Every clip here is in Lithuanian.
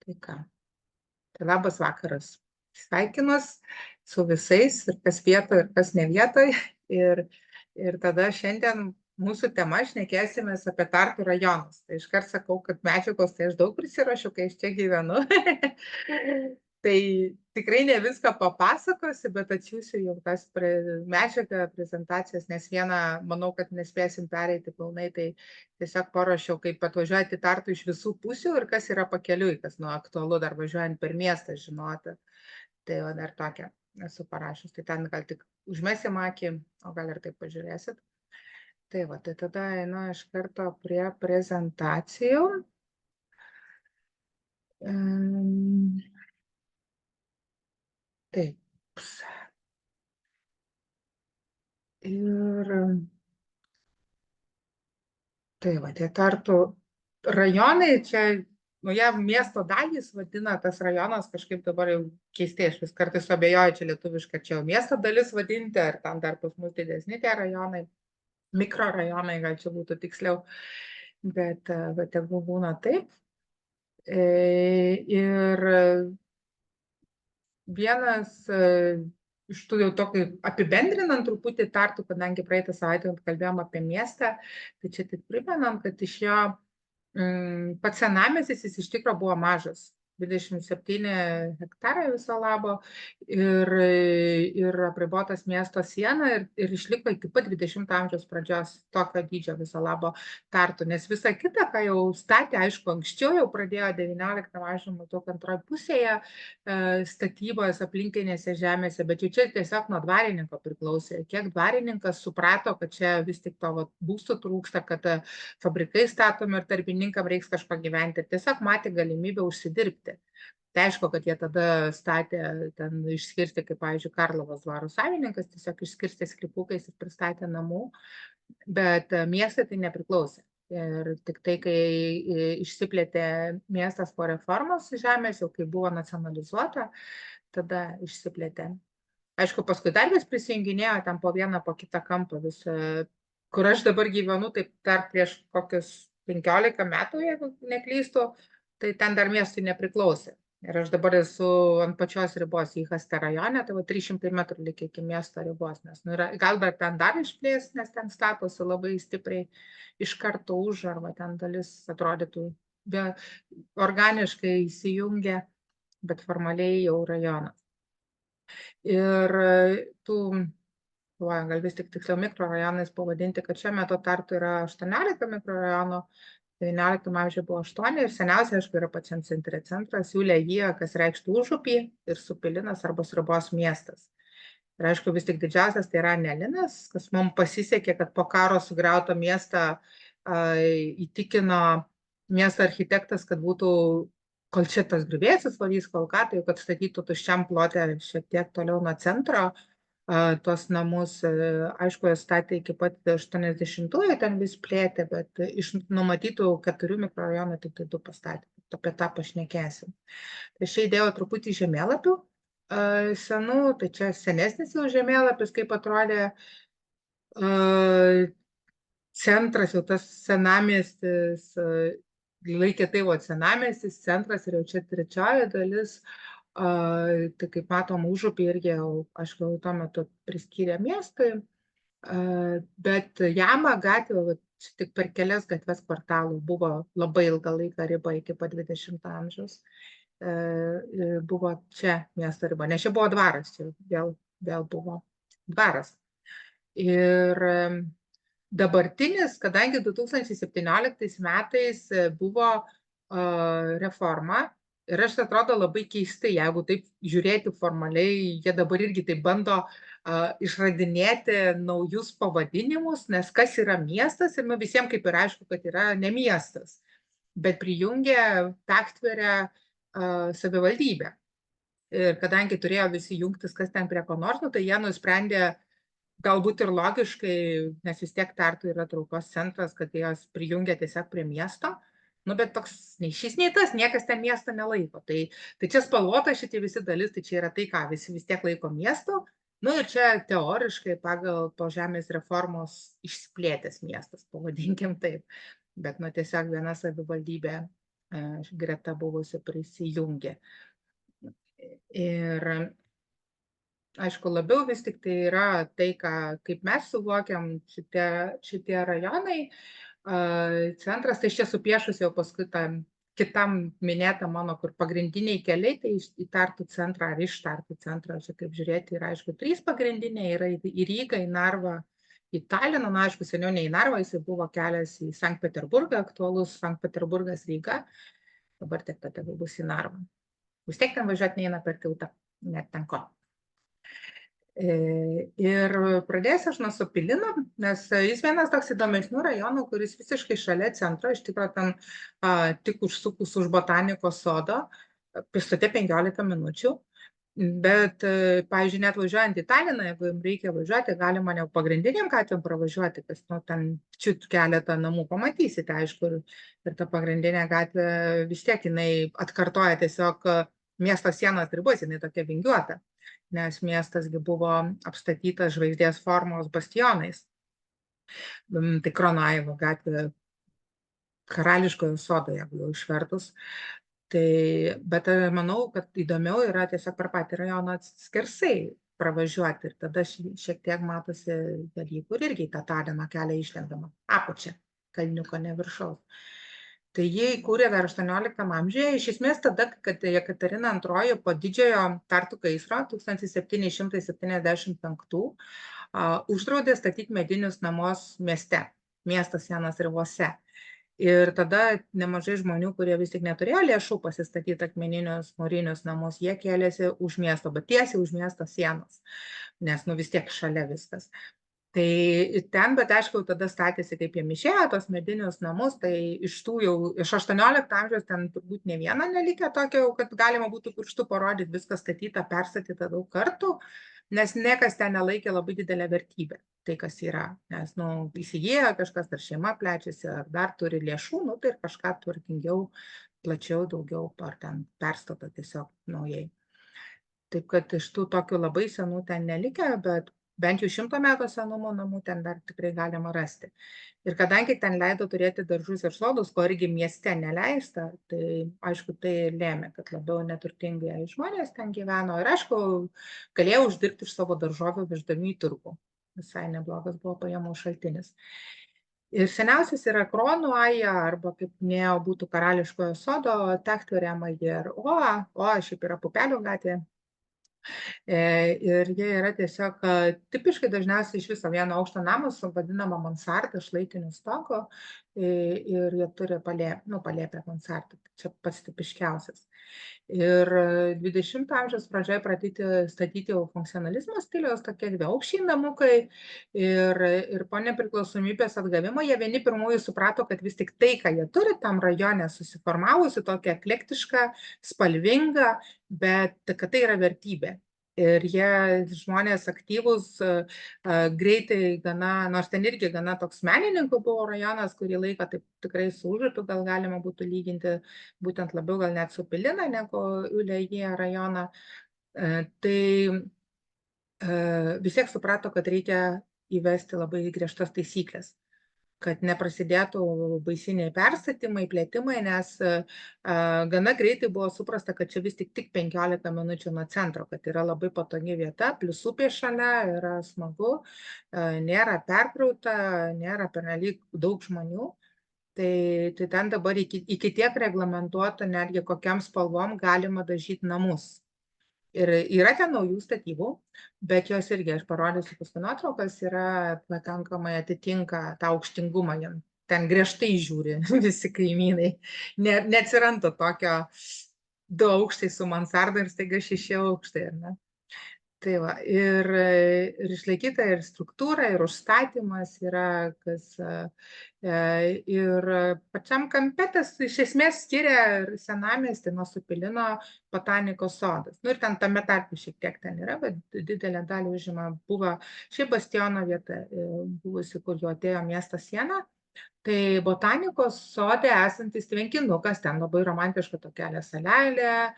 Tai ką, tai labas vakaras. Sveikinuos su visais, ir kas vietoj, ir kas ne vietoj. Ir, ir tada šiandien mūsų tema šnekėsimės apie Tartu rajonus. Tai iškart sakau, kad medžiagos tai aš daug prisirašiau, kai aš čia gyvenu. Tai tikrai ne viską papasakosiu, bet atsiųsiu jau tas medžiagą, prezentacijas, nes vieną, manau, kad nespėsim pereiti pilnai, tai tiesiog paruošiau, kaip atvažiuoti į Tartu iš visų pusių ir kas yra pakeliui, kas aktualu dar važiuojant per miestą žinoti. Tai va dar tokia esu parašius. Tai ten gal tik užmesim akį, o gal ir taip pažiūrėsit. Tai va, tai tada einu iš karto prie prezentacijų. Taip. Ir tai va, tie Tartu rajonai, čia, jie miesto dalys vadina, tas rajonas kažkaip dabar jau keistai, aš vis kartais abejoju, čia lietuviškai, čia jau miesto dalis vadinti, ar ten dar pas mus didesni tie rajonai, mikrorajonai, gal čia būtų tiksliau, bet tegu būna taip. Ir vienas iš tų jau tokį apibendrinant truputį Tartu, kadangi praeitą savaitę kalbėjom apie miestą, tai čia tik primenam, kad iš jo pats senamiestis jis iš tikro buvo mažas. 27 hektarai viso labo ir apribotas miesto siena ir išliko iki pat 20 amžiaus pradžios tokio dydžio viso labo Tartu, nes visa kita, ką jau statė, aišku, anksčiau jau pradėjo 19 amžiaus maždaug antroje pusėje statybos aplinkinėse žemėse, bet jau čia tiesiog nuo dvarininko priklausė. Kiek dvarininkas suprato, kad čia vis tik to būstų trūksta, kad fabrikai statomi ir darbininkam reiks kažko gyventi ir tiesiog matė galimybę užsidirbti. Tai aišku, kad jie tada statė, ten išskirstė, kaip pavyzdžiui, Karlovos dvaro savininkas, tiesiog išskirstė sklypukais ir pristatė namų, bet miestai tai nepriklausė. Ir tik tai, kai išsiplėtė miestas po reformos žemės, jau kai buvo nacionalizuota, tada išsiplėtė. Aišku, paskui dar vis prisijunginėjo ten po vieną, po kitą kampą visą, kur aš dabar gyvenu, taip dar prieš kokius 15 metų, jeigu neklystu, tai ten dar miestui nepriklausė. Ir aš dabar esu ant pačios ribos į Haste rajone, tai 300 metrų likia iki miesto ribos, nes gal dar išplės, nes ten statosi labai stipriai iš karto už, arba ten dalis atrodytų organiškai įsijungia, bet formaliai jau rajonas. Ir tų, gal vis tik tiksliau mikrorajonais pavadinti, kad šiuo metu Tartu yra 18 mikrorajonų, 19 amžiuje buvo 8 ir seniausia, aišku, yra pačiam centre centras, Julija, kas reikštų užupį, ir Supilinas arba Sriubos miestas. Ir aišku, vis tik didžiausias tai yra Nelinas, kas mums pasisekė, kad po karo sugriauto miestą įtikino miesto architektas, kad būtų, kol čia tas griuvėsis valys, kol ką, tai kad statytų tuščiam plote šiek tiek toliau nuo centro tuos namus. Aišku, jie statė iki pat 80-ųjų, ten vis plėtė, bet iš numatytų 4 mikrorajonų tik tai 2 pastatė. Apie tą pašnekėsim. Tai čia įdėjau truputį žemėlapių senų, tai čia senesnis jau žemėlapis, kaip atrodė centras, jau tas senamiestis, laikė tai senamiestis, centras ir jau čia trečioji dalis. Tai kaip matom, užupį irgi jau, aš gal tuo metu priskyrė miestui, bet Jama gatvė, tik per kelias gatves kvartalų buvo labai ilgą laiką riba iki pat 20 amžiaus. Buvo čia miesto riba, nes čia buvo dvaras, čia vėl buvo dvaras. Ir dabartinis, kadangi 2017 metais buvo reforma, ir aš atrodo labai keistai, jeigu taip žiūrėti formaliai, jie dabar irgi taip bando išradinėti naujus pavadinimus, nes kas yra miestas, ir visiems kaip ir aišku, kad yra ne miestas, bet prijungė Taktverę savivaldybę. Ir kadangi turėjo visi jungtis, kas ten prie ko nors, tai jie nusprendė, galbūt ir logiškai, nes vis tiek Tartu yra traukos centras, kad jos prijungia tiesiog prie miesto, bet toks nei šis, nei tas, niekas ten miesto nelaiko. Tai čia spalvota šitie visi dalis, tai čia yra tai, ką visi vis tiek laiko miesto. Ir čia teoriškai pagal po žemės reformos išsiplėtęs miestas, pavadinkim taip. Bet tiesiog viena savivaldybė greta buvusi prisijungė. Ir aišku, labiau vis tik tai yra tai, kaip mes suvokiam šitie rajonai. Centras, tai aš čia supiešius jau paskui tam kitam minėtam mano, kur pagrindiniai keliai, tai į Tartu centrą ar iš Tartu centro, čia kaip žiūrėti, yra aišku 3 pagrindiniai, yra į Rygą, į Narvą, į Taliną, na aišku, seniau ne į Narvą, jis buvo kelias į Sankt Peterburgą, aktualus Sankt Peterburgas Ryga, dabar tiek tada bus į Narvą. Vis tiek ten važiuoti neina per tiltą, net ten ko. Ir pradėsiu aš nuo Supilino, nes jis vienas toks įdomesnių rajonų, kuris visiškai šalia centro, iš tikrųjų ten tik užsukus už botanikos sodo, pėstute 15 minučių, bet, pavyzdžiui, net važiuojant į Taliną, jeigu jums reikia važiuoti, galima ne pagrindiniam gatvėm pravažiuoti, kas ten čiut keletą namų pamatysite, aišku, ir ta pagrindinė gatvė vis tiek jinai atkartoja tiesiog miesto sienos ribos, jinai tokia vingiuota, nes miestasgi buvo apstatytas žvaigždės formos bastionais. Tai Kronaivo gatvė Karališkojo sodo, jeigu jau išvertus. Bet manau, kad įdomiau yra tiesiog per patį rajoną skersai pravažiuoti ir tada šiek tiek matosi dalykų ir irgi tą Talino kelią išlendama. Apačia, kalniuko ne viršaus. Tai jie įkūrė dar 18 amžiuje, iš esmės tada, kad Jekaterina II po didžiojo Tartu gaisro 1775 uždraudė statyti medinius namus mieste, miesto sienos ribose. Ir tada nemažai žmonių, kurie vis tik neturėjo lėšų pasistatyti akmeninius mūrinius namus, jie kėlėsi už miesto, bet tiesiai už miesto sienos, nes vis tiek šalia viskas. Tai ten, bet aišku, tada statėsi, kaip jie išėjo, tos medinius namus, tai iš 18 amžiaus ten turbūt ne vieną nelikę tokio, kad galima būtų pirštu parodyti, viskas statyta, perstatyta daug kartų, nes niekas ten nelaikė labai didelę vertybę, tai kas yra, nes, įsigijo kažkas, ar šeima plečiasi, ar dar turi lėšų, tai ir kažką tvarkingiau, plačiau, daugiau, ar ten perstato tiesiog naujai. Taip, kad iš tų tokių labai senų ten nelikę, bet bent jau 100 metų senumo namų ten dar tikrai galima rasti. Ir kadangi ten leido turėti daržus ir sodus, ko irgi mieste neleista, tai aišku, tai lėmė, kad labiau neturtingai žmonės ten gyveno. Ir aišku, galėjo uždirbti iš savo daržovių veždami į turgų. Visai neblogas buvo pajamų šaltinis. Ir seniausias yra Kronų aja, arba, kaip minėjau, būtų Karališkojo sodo, Techtorema ir Oa šiaip yra Pupelių gatvė. Ir jie yra tiesiog tipiškai dažniausiai iš viso vieno aukšto namas su vadinama mansarda, šlaitiniu stogu, ir jie turi palėpę mansardą, čia pats tipiškiausias. Ir 20 amžiaus pradžioje pradėti statyti jau funkcionalizmo stiliaus tokie dviaukščiai namukai ir po nepriklausomybės atgavimo jie vieni pirmųjų suprato, kad vis tik tai, ką jie turi tam rajone susiformavusi, tokia eklektiška, spalvinga, bet kad tai yra vertybė. Ir jie žmonės aktyvūs, greitai gana, nors ten irgi gana toks menininkų buvo rajonas, kurį laiką taip tikrai su Užupiu gal galima būtų lyginti, būtent labiau gal net su Pilina negu Ulėje rajoną. Tai vis tiek suprato, kad reikia įvesti labai griežtas taisyklės, kad neprasidėtų baisiniai perstatymai, plėtimai, nes gana greitai buvo suprasta, kad čia vis tik 15 minučių nuo centro, kad yra labai patogi vieta, plius upė šalia, yra smagu, nėra perkrauta, nėra pernelyg daug žmonių. Tai ten dabar iki tiek reglamentuota netgi kokiam spalvom galima dažyti namus. Ir yra ten naujų statybų, bet jos irgi, aš parodysiu paskui nuotraukas, yra pakankamai atitinka tą aukštingumą, ten griežtai žiūri visi kaimynai, neatsiranda tokio 2 aukštai su mansarda ir staiga 6 aukštai, ar ne? Tai va, ir išlaikyta ir struktūra, ir užstatymas yra, ir pačiam kampe tas iš esmės skiria senamiestį nuo Supilino botanikos sodas. Ir ten tame tarpe šiek tiek ten yra, bet didelę dalį užima buvo šiaip bastiono vieta, buvusi, kur jau atėjo miesto siena. Tai botanikos sode esantis tvenkinukas, ten labai romantiška tokia salelė,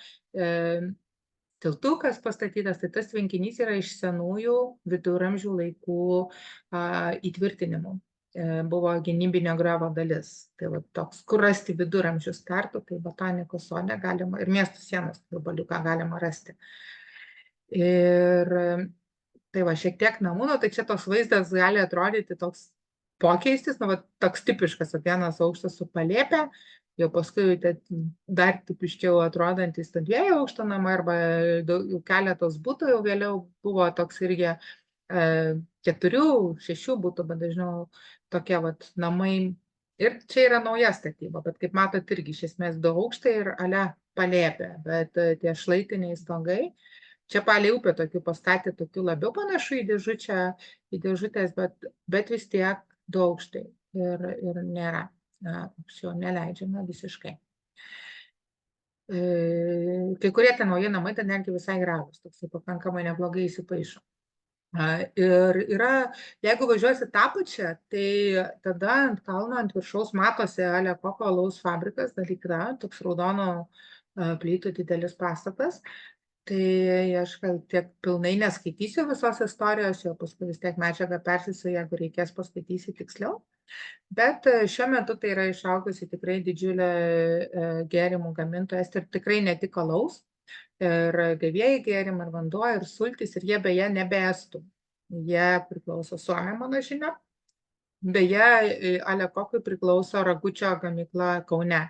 tiltukas pastatytas, tai tas tvenkinys yra iš senųjų viduramžių laikų įtvirtinimų. buvo gynybinio griovio dalis. Tai va toks, kur rasti viduramžius tartų, tai botanikos sode galima ir miestų sienos gabaliuką galima rasti. Ir tai va, šiek tiek namų, nu, tai čia toks vaizdas gali atrodyti toks pokeistis, nu, va, toks tipiškas, vienas aukštas su palėpė, jau paskui dar tipiškiau atrodantis 2 aukšto namai arba jau keletos būtų, jau vėliau buvo toks irgi 4, 6 būtų, bet dažniau tokie vat namai. Ir čia yra nauja statyba, bet kaip matot irgi iš esmės 2 aukštai ir ale palėpė, bet tie šlaitiniai stogai, čia palei upę tokių pastatė, tokių labiau panašu į dėžutės, bet vis tiek 2 aukštai ir nėra, aukščiau neleidžiama visiškai. Kai kurie ten nauji namai, tai netgi visai gražūs, toksai pakankamai neblogai įsipaišo. Ir yra, jeigu važiuosi tą pačią, tai tada ant kalno, ant viršaus matosi Ale Koko alaus fabrikas, dalykra, toks raudono plytų didelis pastatas. Tai aš tiek pilnai neskaitysiu visos istorijos, jau paskui vis tiek medžiagą persisiu, jeigu reikės paskaitysi tiksliau. Bet šiuo metu tai yra išaugusi tikrai didžiulė gėrimų gamintojas ir tikrai ne tik alaus. Ir gavėjai gėrimai, ir vanduo, ir sultys, ir jie beje nebe estų. Jie priklauso Suomiai, mano žinia. Beje, Ale Kokui priklauso Ragučio gamykla Kaune.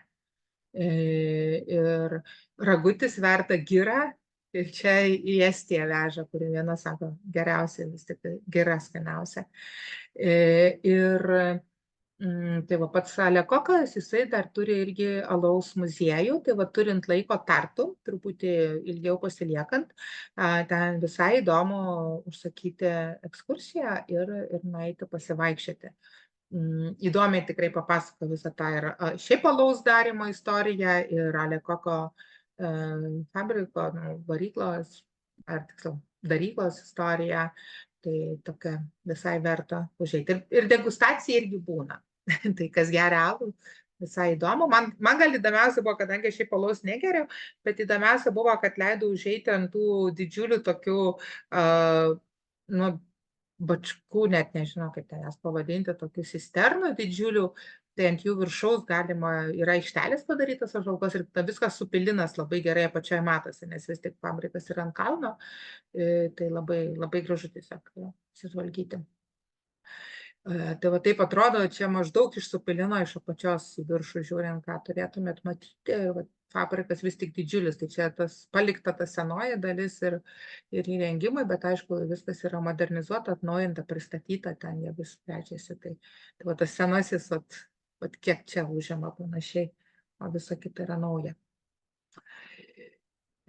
Ir ragutis verda girą, ir čia į Estiją veža, kuri viena sako geriausia, vis tik gira skaniausia. Ir tai va pats Ale Kokas, jisai dar turi irgi alaus muziejų, tai va turint laiko tartų, truputį ilgiau pasiliekant, ten visai įdomu užsakyti ekskursiją ir nueiti pasivaikščioti. Įdomiai tikrai papasako visą tą ir šiaip alaus darymo istoriją ir Ale Koko fabriko, varyklos, ar tiksliau, daryklos istoriją, tai tokia visai verta užeiti. Ir degustacija irgi būna. Tai kas geria alų, visai įdomu. Man gal įdomiausia buvo, kadangi šiaip alaus negeriau, bet įdomiausia buvo, kad leidau užeiti ant tų didžiulių tokių, bačkų, net nežinau, kaip ten jas pavadinti, tokių cisternų didžiulių, tai ant jų viršaus galima, yra aikštelės padarytas apžvalgos ir viskas supilinas labai gerai apačioje matosi, nes vis tik fabrikas yra ant kalno, tai labai, labai gražu tiesiog pasižvalgyti. Tai va taip atrodo, čia maždaug iš supilino iš apačios į viršų žiūrint, ką turėtumėt matyti. Fabrikas vis tik didžiulis, tai čia palikta ta senoji dalis ir įrengimai, bet aišku, viskas yra modernizuota, atnaujinta, pristatyta, ten jie vis plečiasi. Tai va tas senasis, kiek čia užima panašiai, o visa kita yra nauja.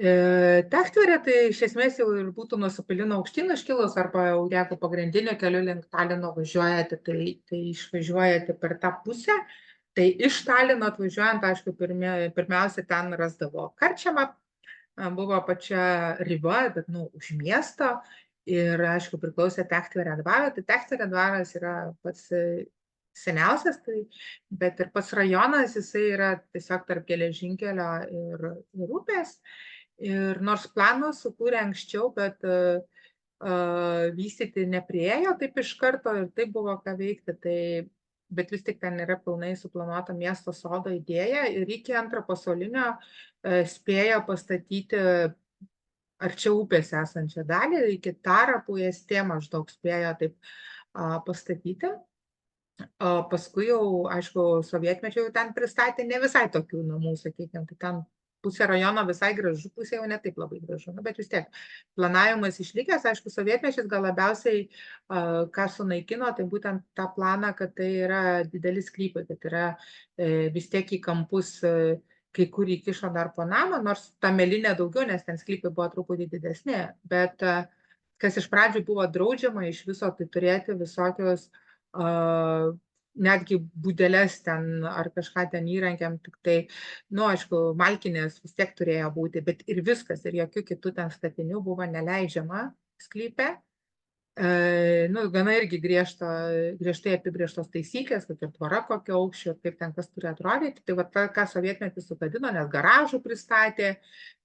Techtverė tai iš esmės jau ir būtų nuo Supilino aukštyn iškilus, arba jeigu pagrindiniu keliu link Talino važiuojate, tai išvažiuojate per tą pusę. Tai iš Talino atvažiuojant, aišku, pirmiausia ten rasdavo karčiamą, buvo pačia riba, bet už miesto ir, aišku, priklausė Techtverė dvarą. Tai Techtverė dvaras yra pats seniausias, bet ir pats rajonas, jisai yra tiesiog tarp geležinkelio ir upės. Ir nors planą sukūrė anksčiau, bet vystyti nepriėjo taip iš karto ir taip buvo ką veikti, bet vis tik ten yra pilnai suplanuota miesto sodo idėja ir iki Antrojo pasaulinio spėjo pastatyti arčiau upės esančią dalį, iki Tarapų Estė maždaug spėjo taip pastatyti. O paskui jau, aišku, sovietmečiu jau ten pristatė ne visai tokių namų, sakykime, tai ten pusė rajono visai gražu, pusė jau ne taip labai gražu, bet vis tiek planavimas išlikęs, aišku, sovietmečiais gal labiausiai ką sunaikino, tai būtent tą planą, kad tai yra dideli sklypai, kad yra vis tiek į kampus kai kur įkišo dar po namą, nors ta melinė daugiau, nes ten sklypai buvo truputį didesnė, bet kas iš pradžių buvo draudžiama iš viso, tai turėti visokios netgi būdeles ten ar kažką ten įrankiam, tik tai, aišku, malkinės vis tiek turėjo būti, bet ir viskas, ir jokių kitų ten statinių buvo neleidžiama sklype. Gana irgi griežtai apibrėžtos taisyklės, kad ir tvora kokio aukščio, kaip ten kas turi atrodyti. Tai va, ką sovietmetis sugadino, nes garažų pristatė,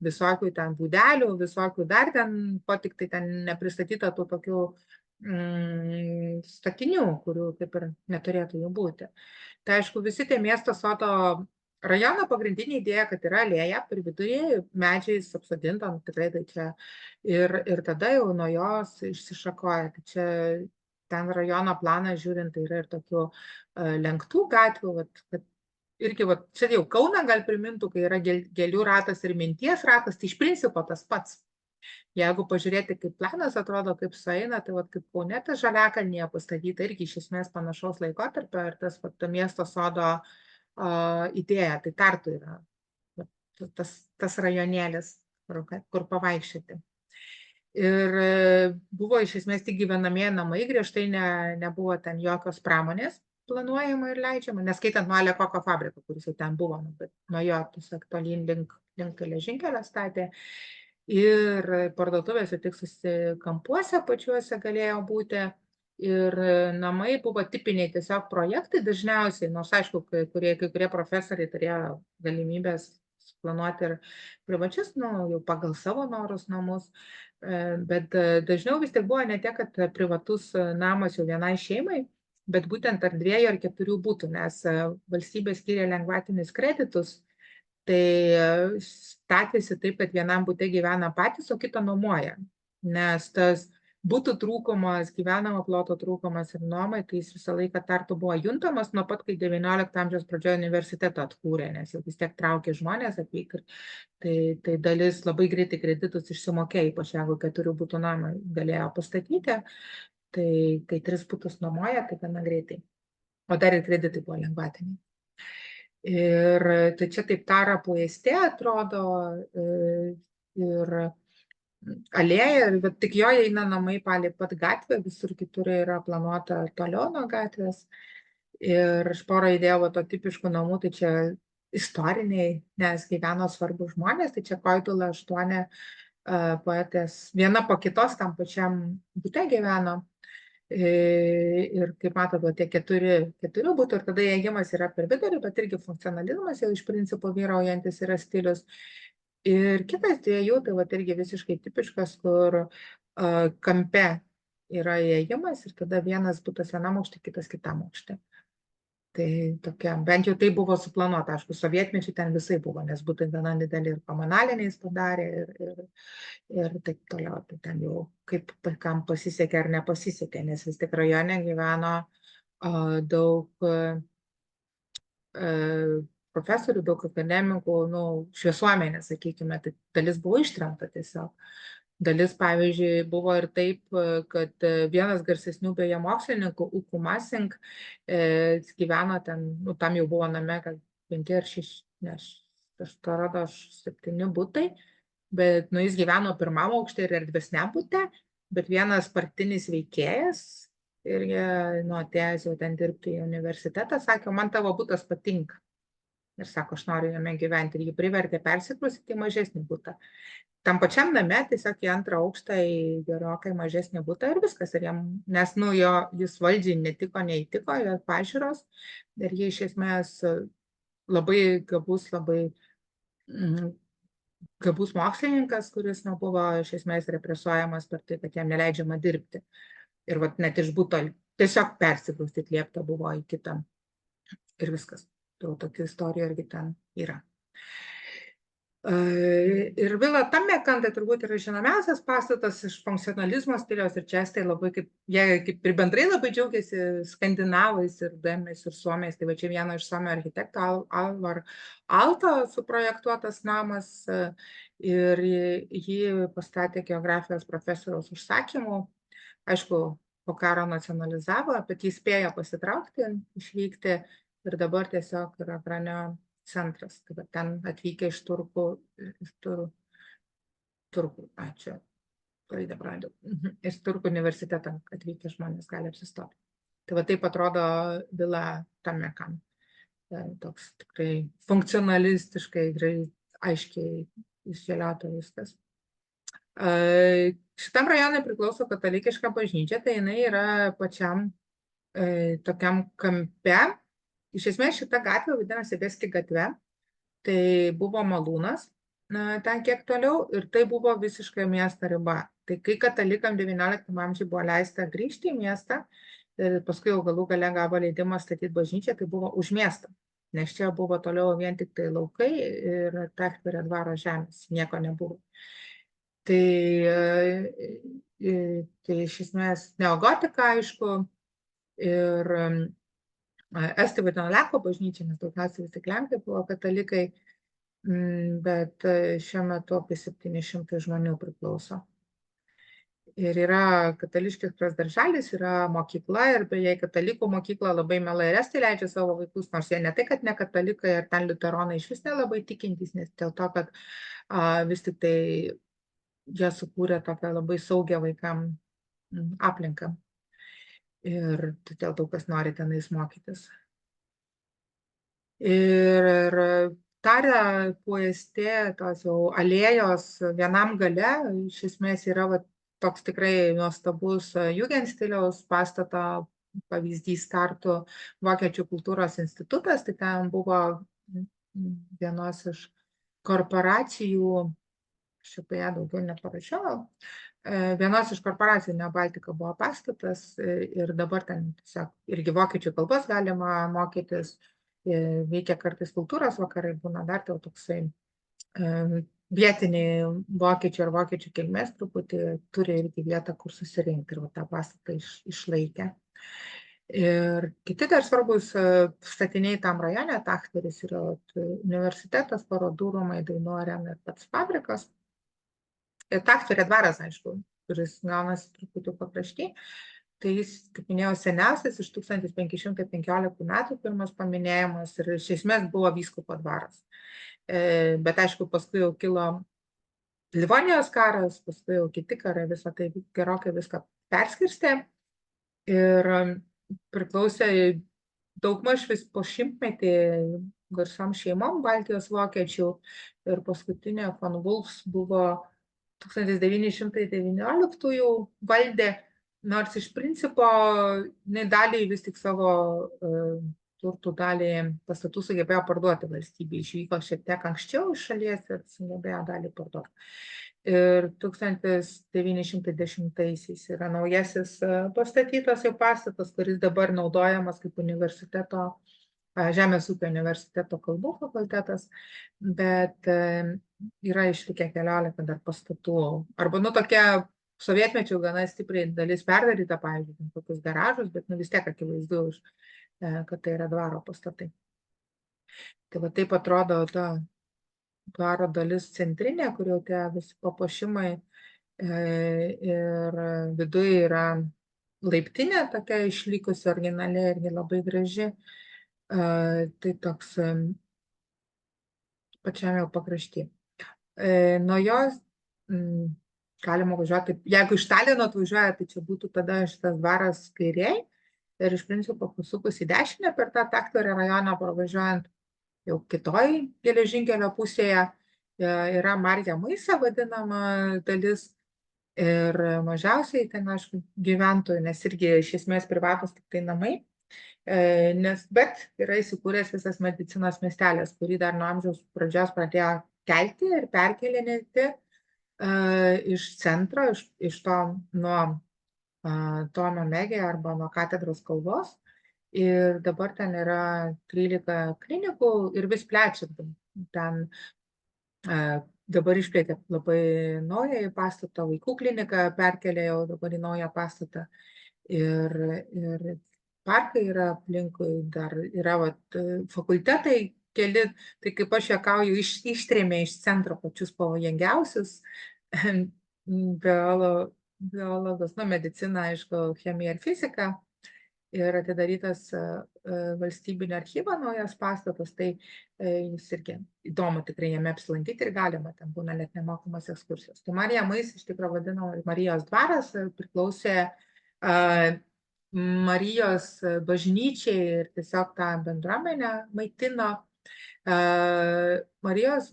visokių ten būdelių, visokių dar ten, ko tik tai ten nepristatyta tų tokių statinių, kurių kaip ir neturėtų jų būti. Tai aišku, visi tie miesto sodo rajono pagrindinė idėja, kad yra alėja per vidurį, medžiais apsodinta, tikrai tai čia. Ir tada jau nuo jos išsišakoja. Tai čia ten rajono planą žiūrint, tai yra ir tokių lenktų gatvių, kad irgi, čia jau Kauną gal primintų, kai yra gėlių ratas ir minties ratas, tai iš principo tas pats. Jeigu pažiūrėti, kaip planas atrodo, kaip sueina, tai kaip Kaune ta Žaliakalnyje pastatyta irgi iš esmės panašaus laikotarpio ir tas miesto sodo idėja, tai Tartu yra tas rajonėlis, kur pavaikščioti. Ir buvo iš esmės tik gyvenamieji namai, griežtai nebuvo ten jokios pramonės planuojama ir leidžiama, neskaitant nuo Alekoko fabriko, kuris jau ten buvo, bet nuo jo tiesiog tolyn link geležinkelio statė. Ir parduotuvėse tik kampuose pačiuose galėjo būti. Ir namai buvo tipiniai tiesiog projektai dažniausiai, nors aišku, kai kurie profesoriai turėjo galimybės planuoti ir privačius, jau pagal savo norus namus, bet dažniau vis tik buvo ne tiek, kad privatus namas jau vienai šeimai, bet būtent ar 2 ar 4 būtų, nes valstybė skiria lengvatinius kreditus, tai statėsi taip, kad vienam bute gyvena patys, o kitą nuomoja, nes tas būtų trūkumas, gyvenamo ploto trūkumas ir nuomai, tai jis visą laiką Tartu buvo juntamas nuo pat, kai 19 amžiaus pradžioje universitetą atkūrė, nes jau vis tiek traukė žmonės atvyk. Tai dalis labai greitai kreditus išsimokėjo, ypač jeigu 4 būtų namą galėjo pastatyti, tai kai 3 būtus nuomoja, tai gana greitai. O dar ir kreditai buvo lengvatiniai. Ir tai čia taip Tara Pueste atrodo ir alėja, bet tik jo eina namai palei pat gatvę, visur kitur yra planuota toliau nuo gatvės. Ir aš porą įdėjau to tipiškų namų, tai čia istoriniai, nes gyveno svarbus žmonės, tai čia Koitula 8 poetės, viena po kitos tam pačiam bute gyveno. Ir kaip matote, tie 4 būtų, ir tada įėjimas yra per vidurį, bet irgi funkcionalizmas jau iš principo vyraujantis yra stilius. Ir kitas 2, tai irgi visiškai tipiškas, kur kampe yra įėjimas ir tada vienas būtas vienam aukšte, kitas kitam aukšte. Tai tokia, bent jau tai buvo suplanuota, aišku, sovietmečių ten visai buvo, nes būtų gana didelį ir komunaliniais padarė ir taip toliau. Tai ten jau kaip kam pasisekė ar nepasisekė, nes vis tik rajone gyveno daug profesorių, daug akademikų, šviesuomenės, sakykime, tai dalis buvo ištremta tiesiog. Dalis, pavyzdžiui, buvo ir taip, kad vienas garsesnių beje mokslininkų, Uku Masing, gyveno ten, tam jau buvo name, kad 5 ar 6, nes 7 butai, bet jis gyveno 1 aukšte ir erdvesniam bute, bet vienas partinis veikėjas ir jie atėjęs jau ten dirbti į universitetą, sakė, man tavo butas patinka. Ir sako, aš noriu jame gyventi, ir jį privertė persikraustyti į mažesnį butą. Tam pačiam name tiesiog į 2 aukštą į gerokai mažesnį butą ir viskas. Ir nes jis valdžiai netiko, neįtiko, jo pažiūros. Ir jie iš esmės labai gabus mokslininkas, kuris buvo iš esmės represuojamas per tai, kad jam neleidžiama dirbti. Ir net iš buto tiesiog persikraustyti liepta buvo į kitą. Ir viskas. Tokių istorijų irgi ten yra. Ir Vila Tammeka tai turbūt yra žinomiausias pastatas iš funkcionalizmo stiliaus ir čia estai labai jie kaip ir bendrai labai džiaugiasi skandinavais ir danais ir suomiais, tai va čia vieno iš suomio architekto Alvar Aalto suprojektuotas namas ir jį pastatė geografijos profesoriaus užsakymu, aišku, po karo nacionalizavo, bet jis spėjo pasitraukti, išvykti ir dabar tiesiog yra Kranio centras. Tai ten atvykę iš Turkų, iš Turkų universitetą atvykę žmonės gali apsistoti. Tai taip atrodo Vila Tammeka. Toks tikrai funkcionalistiškai, aiškiai išdėliota viskas. Šitam rajonui priklauso katalikiška bažnyčia, tai jinai yra pačiam tokiam kampe. Iš esmės šita gatvė vadinasi Vesti gatve, tai buvo malūnas ten kiek toliau ir tai buvo visiškai miesto riba. Tai kai katalikam XIX amžiuje buvo leista grįžti į miestą ir paskui jau galų gale gavo leidimą statyti bažnyčią, tai buvo už miestą. Nes čia buvo toliau vien tik tai laukai ir Tachtverio dvaro žemės, nieko nebuvo. Tai iš esmės neogotika, aišku, ir estai vadino Lenko bažnyčia, nes daugiausiai vis tik Lenkai buvo katalikai, bet šiuo metu apie 700 žmonių priklauso. Ir yra katalikiškas darželis, yra mokykla ir beje, katalikų mokykla labai mielai ir estai leidžia savo vaikus, nors jie ne tai, kad ne katalikai ir ten liuteronai iš vis nelabai tikintys, nes dėl to, kad vis tik tai jie sukūrė tokią labai saugią vaikam aplinką. Ir todėl daug kas nori tenais mokytis. Ir Tarė puestė, tos jau alėjos vienam gale, iš esmės yra toks tikrai nuostabus Jugendstiliaus pastato pavyzdys Tartu Vokiečių kultūros institutas, tai ten buvo vienos iš korporacijų, aš apie ją daugiau neparašiau, vienos iš korporacijų Neobaltika buvo pastatas ir dabar ten tiesiog irgi vokiečių kalbos galima mokytis, veikia kartais kultūros vakarai, būna dar toksai vietiniai vokiečių ar vokiečių kilmės truputį turi irgi vietą, kur susirinkti ir tą pastatą išlaikė. Ir kiti dar svarbus statiniai tam rajone, Tachtveris yra universitetas, parodų rūmai, dainų arena ir pats fabrikas. Ir Tachtverio dvaras, aišku, kuris gaunasi truputį pakrašty. Tai jis, kaip minėjau, seniausias iš 1515 metų pirmas paminėjimas ir iš esmės buvo vyskupo dvaras. Bet aišku, paskui jau kilo Livonijos karas, paskui jau kiti karai, visą tai gerokai viską perskirstė ir priklausė daugmaž vis po šimtmetį garsiom šeimom Baltijos vokiečių ir paskutinė von Wolfs buvo 1919 valdė, nors iš principo dalį vis tik savo turtų dalį pastatų sugebėjo parduoti valstybei, išvyko šiek tiek anksčiau iš šalies ir sugebėjo dalį parduoti. Ir 1910-aisiais yra naujasis pastatytas jau pastatas, kuris dabar naudojamas kaip universiteto, Žemės ūkio universiteto kalbų fakultetas, bet yra išlikę 15 dar pastatų, arba tokia sovietmečių gana stipriai dalis perdaryta, pavyzdžiui, kokius garažus, bet vis tiek akivaizdu, kad tai yra dvaro pastatai. Tai va taip atrodo ta dvaro dalis centrinė, kur jau tie visi papuošimai ir viduje yra laiptinė tokia išlikusi originaliai irgi labai graži. Tai toks pačiam jau pakrašty. Nuo jos galima važiuoti, jeigu iš Talino atvažiuoja, tai čia būtų tada šitas dvaras kairiai ir iš principo pasukus į dešinę per tą Tachtverio rajoną pravažiuojant jau kitoj geležinkelio pusėje yra Marija Maisa vadinama dalis ir mažiausiai ten, aišku, gyventojų, nes irgi iš esmės privatus tik tai namai, bet yra įsikūręs visas medicinos miestelis, kurį dar nuo amžiaus pradžios pradėjo kelti ir perkelinėti iš centro, iš to nuo Tomio Megė arba nuo katedros kalvos. Ir dabar ten yra 13 klinikų ir vis plečiant. Ten dabar išplėtė labai naują pastatą, vaikų kliniką perkelė jau dabar į naują pastatą. Ir parkai yra aplinkui, dar yra fakultetai keli, tai kaip aš juokauju, ištrėmė iš centro pačius pavojingiausius biologus, medicina, aišku, chemija ir fizika. Ir atidarytas valstybinio archyvo naujas pastatas, tai jis irgi įdomu tikrai jame apsilankyti ir galima, ten būna net nemokamos ekskursijos. Tai Marija Maisa iš tikrųjų vadinama Marijos dvaras, priklausė Marijos bažnyčiai ir tiesiog tą bendruomenę maitino.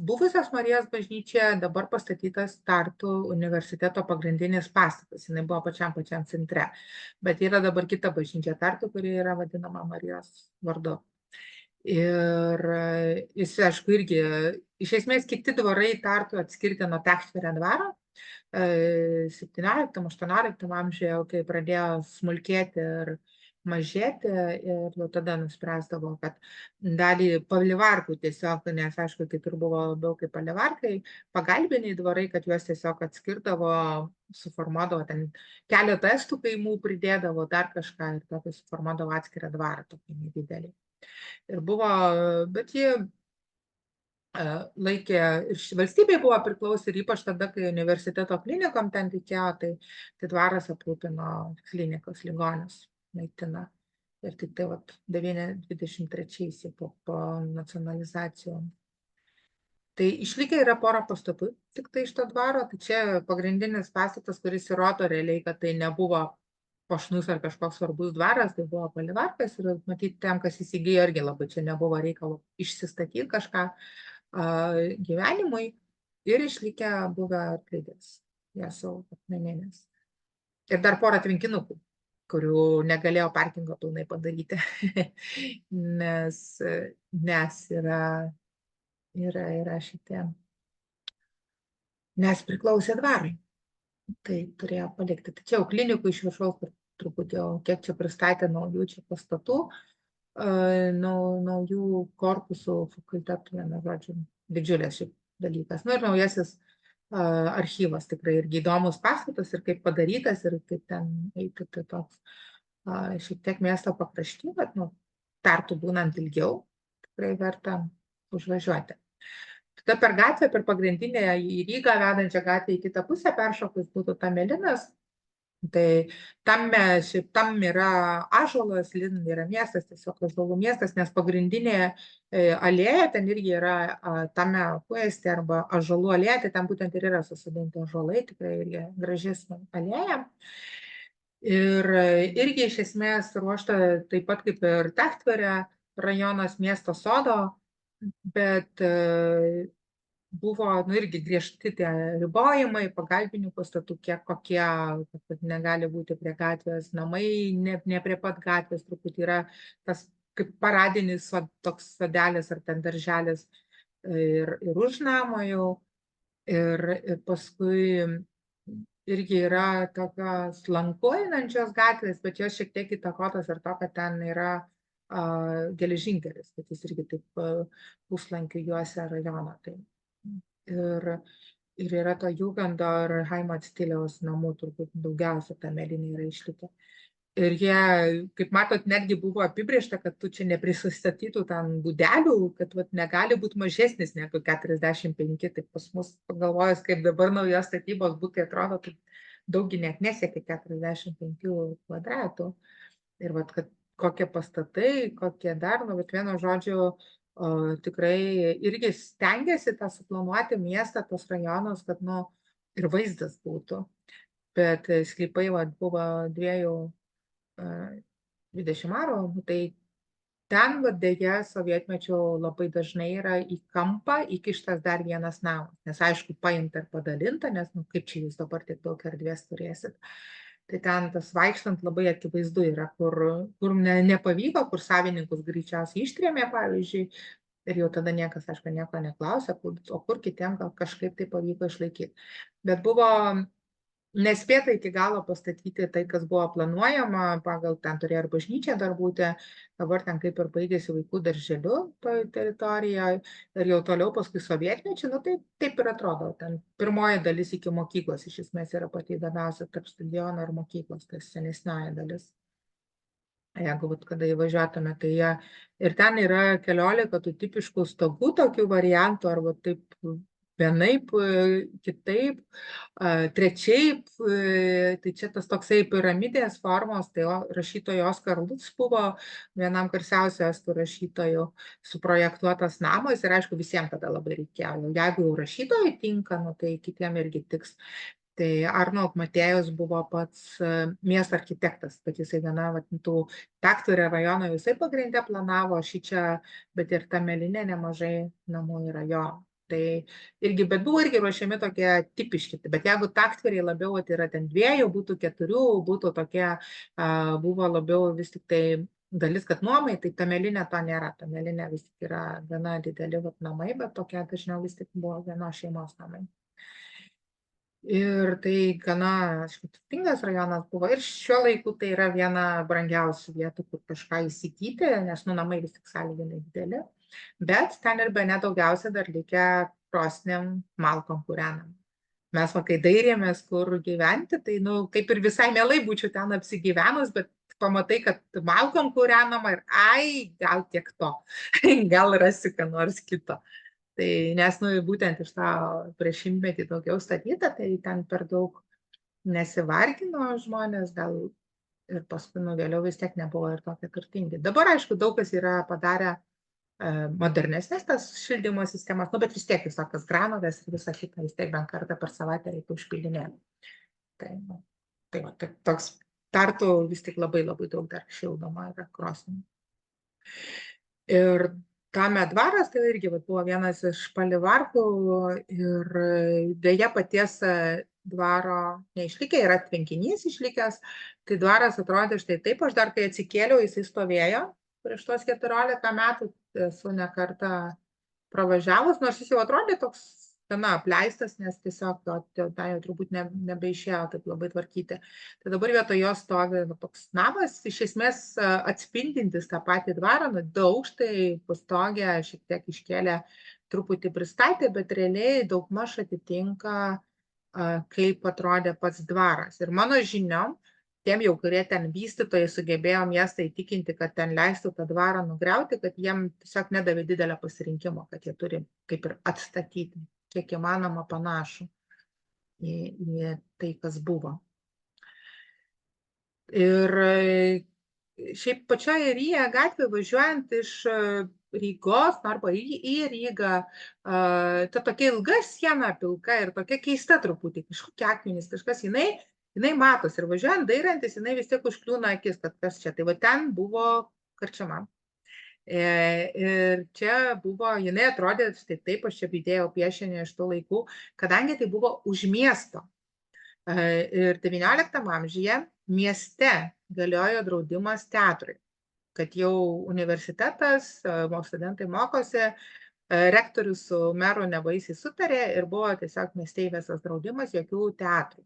Buvusios Marijos bažnyčia dabar pastatytas Tartu universiteto pagrindinis pastatas, jinai buvo pačiam centre, bet yra dabar kita bažnyčia Tartu, kuri yra vadinama Marijos vardu. Ir jis, aišku, irgi, iš esmės kiti dvarai Tartu atskirti nuo Tachtverio dvaro. 17-18 amžiuje, kai pradėjo smulkėti ir mažėti, ir jau tada nuspręsdavo, kad dalį palivarkų tiesiog, nes aišku, kitur buvo labiau kaip palivarkai, pagalbiniai dvarai, kad juos tiesiog atskirdavo, suformuodavo ten keletą estų kaimų, pridėdavo dar kažką ir tokį suformuodavo atskirą dvarą, tokį nedidelį. Ir buvo, bet jie laikė, ir valstybei buvo priklausę, ir ypač tada, kai universiteto klinikom ten reikėjo, tai dvaras aprūpino klinikas, ligonius maitina. Ir tik tai 23 po nacionalizacijų. Tai išlikę yra pora pastatų tik tai iš to dvaro, tai čia pagrindinis pastatas, kuris įrodo realiai, kad tai nebuvo puošnus ar kažkoks svarbus dvaras, tai buvo palivarkas ir matyti tiem, kas įsigijo, irgi labai čia nebuvo reikalo išsistatyti kažką gyvenimui, ir išlikę buvę arklidės, jas jau akmeninės. Ir dar porą tvenkinukų, kurių negalėjo parkingo pilnai padaryti, nes yra šitie, nes priklausė dvarui. Tai turėjo palikti. Tai čia jau klinikų iš viršaus, kur truputį jau kiek čia pristatė naujų čia pastatų, naujų korpusų fakultetų, vienu žodžiu, didžiulės šiaip dalykas. Ir naujasis archyvas, tikrai irgi įdomus pastatas, ir kaip padarytas, ir kaip ten eiti, tai toks šiek tiek miesto pakrašty, bet Tartu būnant ilgiau, tikrai verta užvažiuoti. Tada per gatvę, per pagrindinę į Rygą vedančią gatvę į kitą pusę peršokus būtų Tamelinas. Tai tam yra ąžuolas, Lin yra miestas, tiesiog ąžuolų miestas, nes pagrindinė alėja ten irgi yra tame Kueste arba ąžuolų alėja, tai ten būtent ir yra susodinti ąžuolai, tikrai irgi gražesnė alėja. Ir irgi iš esmės ruošta taip pat kaip ir Tachtverio rajonas miesto sodo, bet buvo irgi griežti tie ribojimai, pagalbinių pastatų, kokie, kad negali būti prie gatvės namai, ne prie pat gatvės, truputį yra tas kaip paradinis toks sodelis ar ten darželis ir už namo jau. Ir paskui irgi yra tokios lanku einančios gatvės, bet jos šiek tiek įtakotos ir to, kad ten yra geležinkelis, kad jis irgi taip puslankiu juosia rajoną. Ir yra to Jugendo ir Heimat stiliaus namų, turbūt daugiausia Tamelinė yra išlikę. Ir jie, kaip matot, netgi buvo apibrėžta, kad tu čia neprisistatytų ten būdelių, kad negali būti mažesnis negu 45, tai pas mus pagalvojus, kaip dabar naujos statybos būtai atrodo, tai daugi net nesiekia 45 kvadratų. Ir kad kokie pastatai, kokie dar, bet vienu žodžiu, tikrai irgi stengiasi tą suplanuoti miestą, tos rajonus, kad ir vaizdas būtų. Bet sklypai buvo 20 arų, tai ten dėja sovietmečiu labai dažnai yra į kampą įkištas dar vienas namas, nes aišku paimta ir padalinta, nes kaip čia jūs dabar tiek daug erdvės turėsit. Tai ten tas vaikštant labai akivaizdu yra, kur nepavyko, kur savininkus greičiausiai ištrėmė, pavyzdžiui, ir jau tada niekas, aišku, nieko neklausė, o kur kitiem gal kažkaip tai pavyko išlaikyti. Bet buvo nespėta iki galo pastatyti tai, kas buvo planuojama, pagal ten turėjo ir bažnyčia dar būti, dabar ten kaip ir baigėsi vaikų darželiu toje teritorijoje, ir jau toliau paskui sovietmečiu, tai taip ir atrodo, ten pirmoji dalis iki mokyklos iš esmės yra pati įdomiausia tarp stadiono ir mokyklos, tai senesnioji dalis. Jeigu kada įvažiuotume, tai jie ir ten yra 14 tų tipiškų stogų tokių variantų, arba taip vienaip, kitaip, trečiaip, tai čia tas toksai piramidės formos, tai rašytojo Oskar Lutz buvo vienam garsiausių estų rašytojų suprojektuotas namas, ir aišku visiems tada labai reikėjo, jeigu jau rašytojai tinka, tai kitiem irgi tiks. Tai Arnold Matėjus buvo pats miesto architektas, bet jisai viena tų Tachtverio rajono visai pagrindė planavo šičia, bet ir Tamelinė nemažai namų yra jo. Tai irgi, bet buvo irgi ruošiami tokie tipiški, bet jeigu Tachtveriai labiau yra ten 2, būtų 4, būtų tokie, buvo labiau vis tik tai dalis, kad nuomai, tai Tamelinė to nėra. Tamelinė vis tik yra gana dideli namai, bet tokia dažniau vis tik buvo vienos šeimos namai. Ir tai gana, aišku, turtingas rajonas buvo. Ir šiuo laiku tai yra viena brangiausių vietų, kur kažką įsigyti, nes namai vis tik sąlyginai dideli. Bet ten ir bene daugiausia dar likę krosniam malkom kūrenam. Mes, kai dairėmės, kur gyventi, tai, kaip ir visai mielai būčiau ten apsigyvenus, bet pamatai, kad malkom kūrenama ir, gal tiek to, gal rasi ką nors kito. Tai, nes, būtent iš tą prieš šimtmetį daugiau statyta, tai ten per daug nesivargino žmonės, gal ir paskui, vėliau vis tiek nebuvo ir tokie turtingi. Dabar, aišku, daug kas yra padarę modernesnės tas šildymo sistemas, bet vis tiek visokias granules ir visą šitą vis tiek bent kartą per savaitę reikia užpildinėti. Tai toks Tartu vis tik labai labai daug dar šildoma yra krosnių. Ir Tame dvaras tai irgi buvo vienas iš palivarkų ir dėja paties dvaro neišlikė, yra tvenkinys išlikęs, tai dvaras atrodė štai taip, aš dar kai atsikėliau, jisai stovėjo prieš tos 14 metų, esu ne kartą pravažiavus, nors jis jau atrodė toks gana apleistas, nes tiesiog tą jau turbūt nebeišėjo taip labai tvarkyti. Tai dabar vietoj jo stovi toks namas, iš esmės atspindintis tą patį dvarą, du aukštai, pastogę šiek tiek iškėlė, truputį pristatė, bet realiai daugmaž atitinka, kaip atrodė pats dvaras. Ir mano žiniom, tiem jau, kurie ten vystytojai sugebėjo miestą įtikinti, kad ten leistų tą dvarą nugriauti, kad jiem tiesiog nedavė didelio pasirinkimo, kad jie turi kaip ir atstatyti, kiek įmanoma panašų į tai, kas buvo. Ir šiaip pačioje Ryja gatvė važiuojant iš Rygos arba į Rygą, ta tokia ilga siena pilka ir tokia keista truputį, kažkokie akmenys, kažkas, jinai matos ir važiuojant, dairantis, jinai vis tiek užkliūna akis, kad kas čia. Tai va ten buvo karčiama. Ir čia buvo, jinai atrodė štai taip, aš čia įdėjau piešinį iš tų laikų, kadangi tai buvo už miesto. Ir 19 amžiuje mieste galiojo draudimas teatrui, kad jau universitetas, studentai mokosi, rektorius su meru nebaisiai sutarė ir buvo tiesiog mieste įvestas draudimas, jokių teatrų.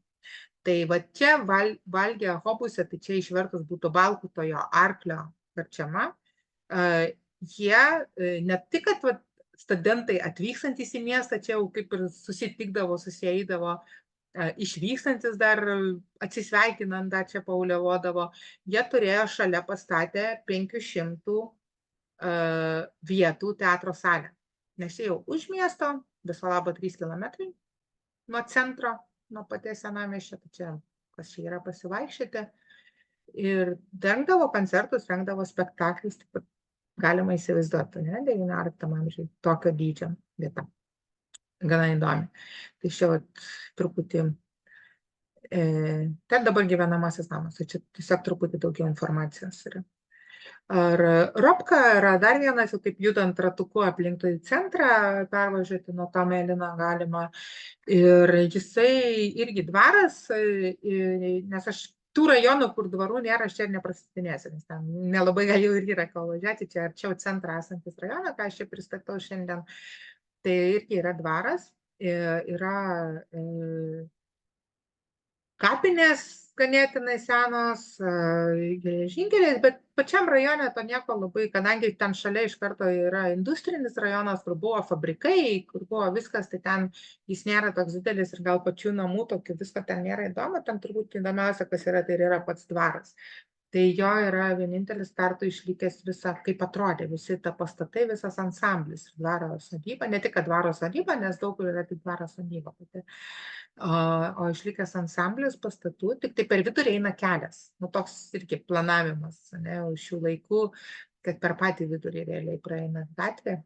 Tai va čia valgė hobuse, tai čia išvertus būtų Balkutojo arklio karčiama. Jie ne tik, kad studentai atvykstantis į miestą, čia jau kaip ir susitikdavo, susieidavo, išvykstantis dar atsisveikinant, dar čia pauliavodavo, jie turėjo šalia pastatę 500 vietų teatro salę. Nes jau už miesto, viso labo 3 kilometrai nuo centro, nuo paties senamiesčio, tai čia kas čia yra pasivaikščioti. Ir rengdavo koncertus, rengdavo spektaklius, taip pat galima įsivaizduoti, 19 amžiuje tokio dydžio vieta. Gana įdomi. Tai čia truputį, ten dabar gyvenamasis namas, tai čia tiesiog truputį daugiau informacijos yra. Ar Ropka yra dar vienas, jau kaip judant ratuku aplink į centrą, pervažiuoti nuo Tamelino galima. Ir jisai irgi dvaras, nes aš tų rajonų, kur dvarų nėra, aš čia neprasitinėsiu, nes ten nelabai gal jau ir yra ko važiuoti, čia arčiau centrą esantis rajoną, ką aš čia pristatau šiandien. Tai irgi yra dvaras, yra kapinės ganėtinai senos, geležinkeliais, bet pačiam rajone to nieko labai, kadangi ten šalia iš karto yra industrinis rajonas, kur buvo fabrikai, kur buvo viskas, tai ten jis nėra toks didelis ir gal pačių namų tokių visko ten nėra įdomu, ten turbūt įdomiausia, kas yra, tai yra pats dvaras. Tai jo yra vienintelis Tartu išlikęs visą, kaip atrodė, visi ta pastatai, visas ansamblis, dvaro sodyba, ne tik dvaro sodyba, nes daug kur yra tik dvaro sodyba. O išlikęs ansamblis pastatų, tik tai per vidurį eina kelias, toks irgi planavimas, už šių laikų, kad per patį vidurį realiai praeina gatvė.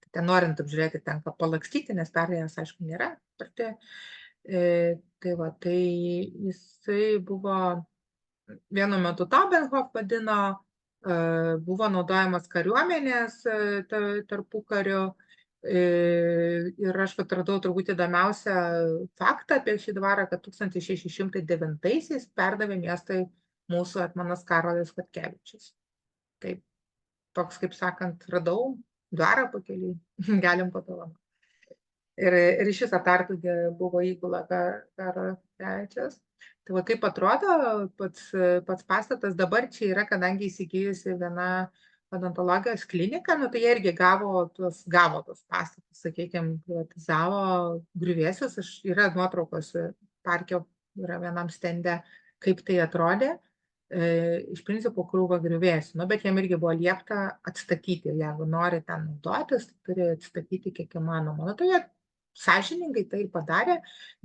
Ten norint apžiūrėti, tenka palakstyti, nes perėjas, aišku, nėra. Tai va, tai jisai buvo vienu metu Taubenhof vadino, buvo naudojamas kariuomenės tarpukariu. Ir aš atradau turbūt įdomiausią faktą apie šį dvarą, kad 1609-aisiais perdavė miestui mūsų etmonas Karolis Chodkevičius. taip, toks, kaip sakant, radau dvarą pakeliui, galim padovanoti. Ir iš viso Tartu buvo įgula per trečias. Tai va kaip atrodo pats pastatas, dabar čia yra, kadangi įsigijusi viena odontologijos klinika, nu tai jie irgi gavo tos pastatus, sakykime, privatizavo griuvėsius, yra nuotraukos parke, yra vienam stende, kaip tai atrodė. Iš principo krūva griuvėsių, nu, bet jiem irgi buvo liepta atstatyti, jeigu nori ten naudotis, tai turi atstatyti kiek įmanoma. Nu, tai jie sąžiningai tai padarė.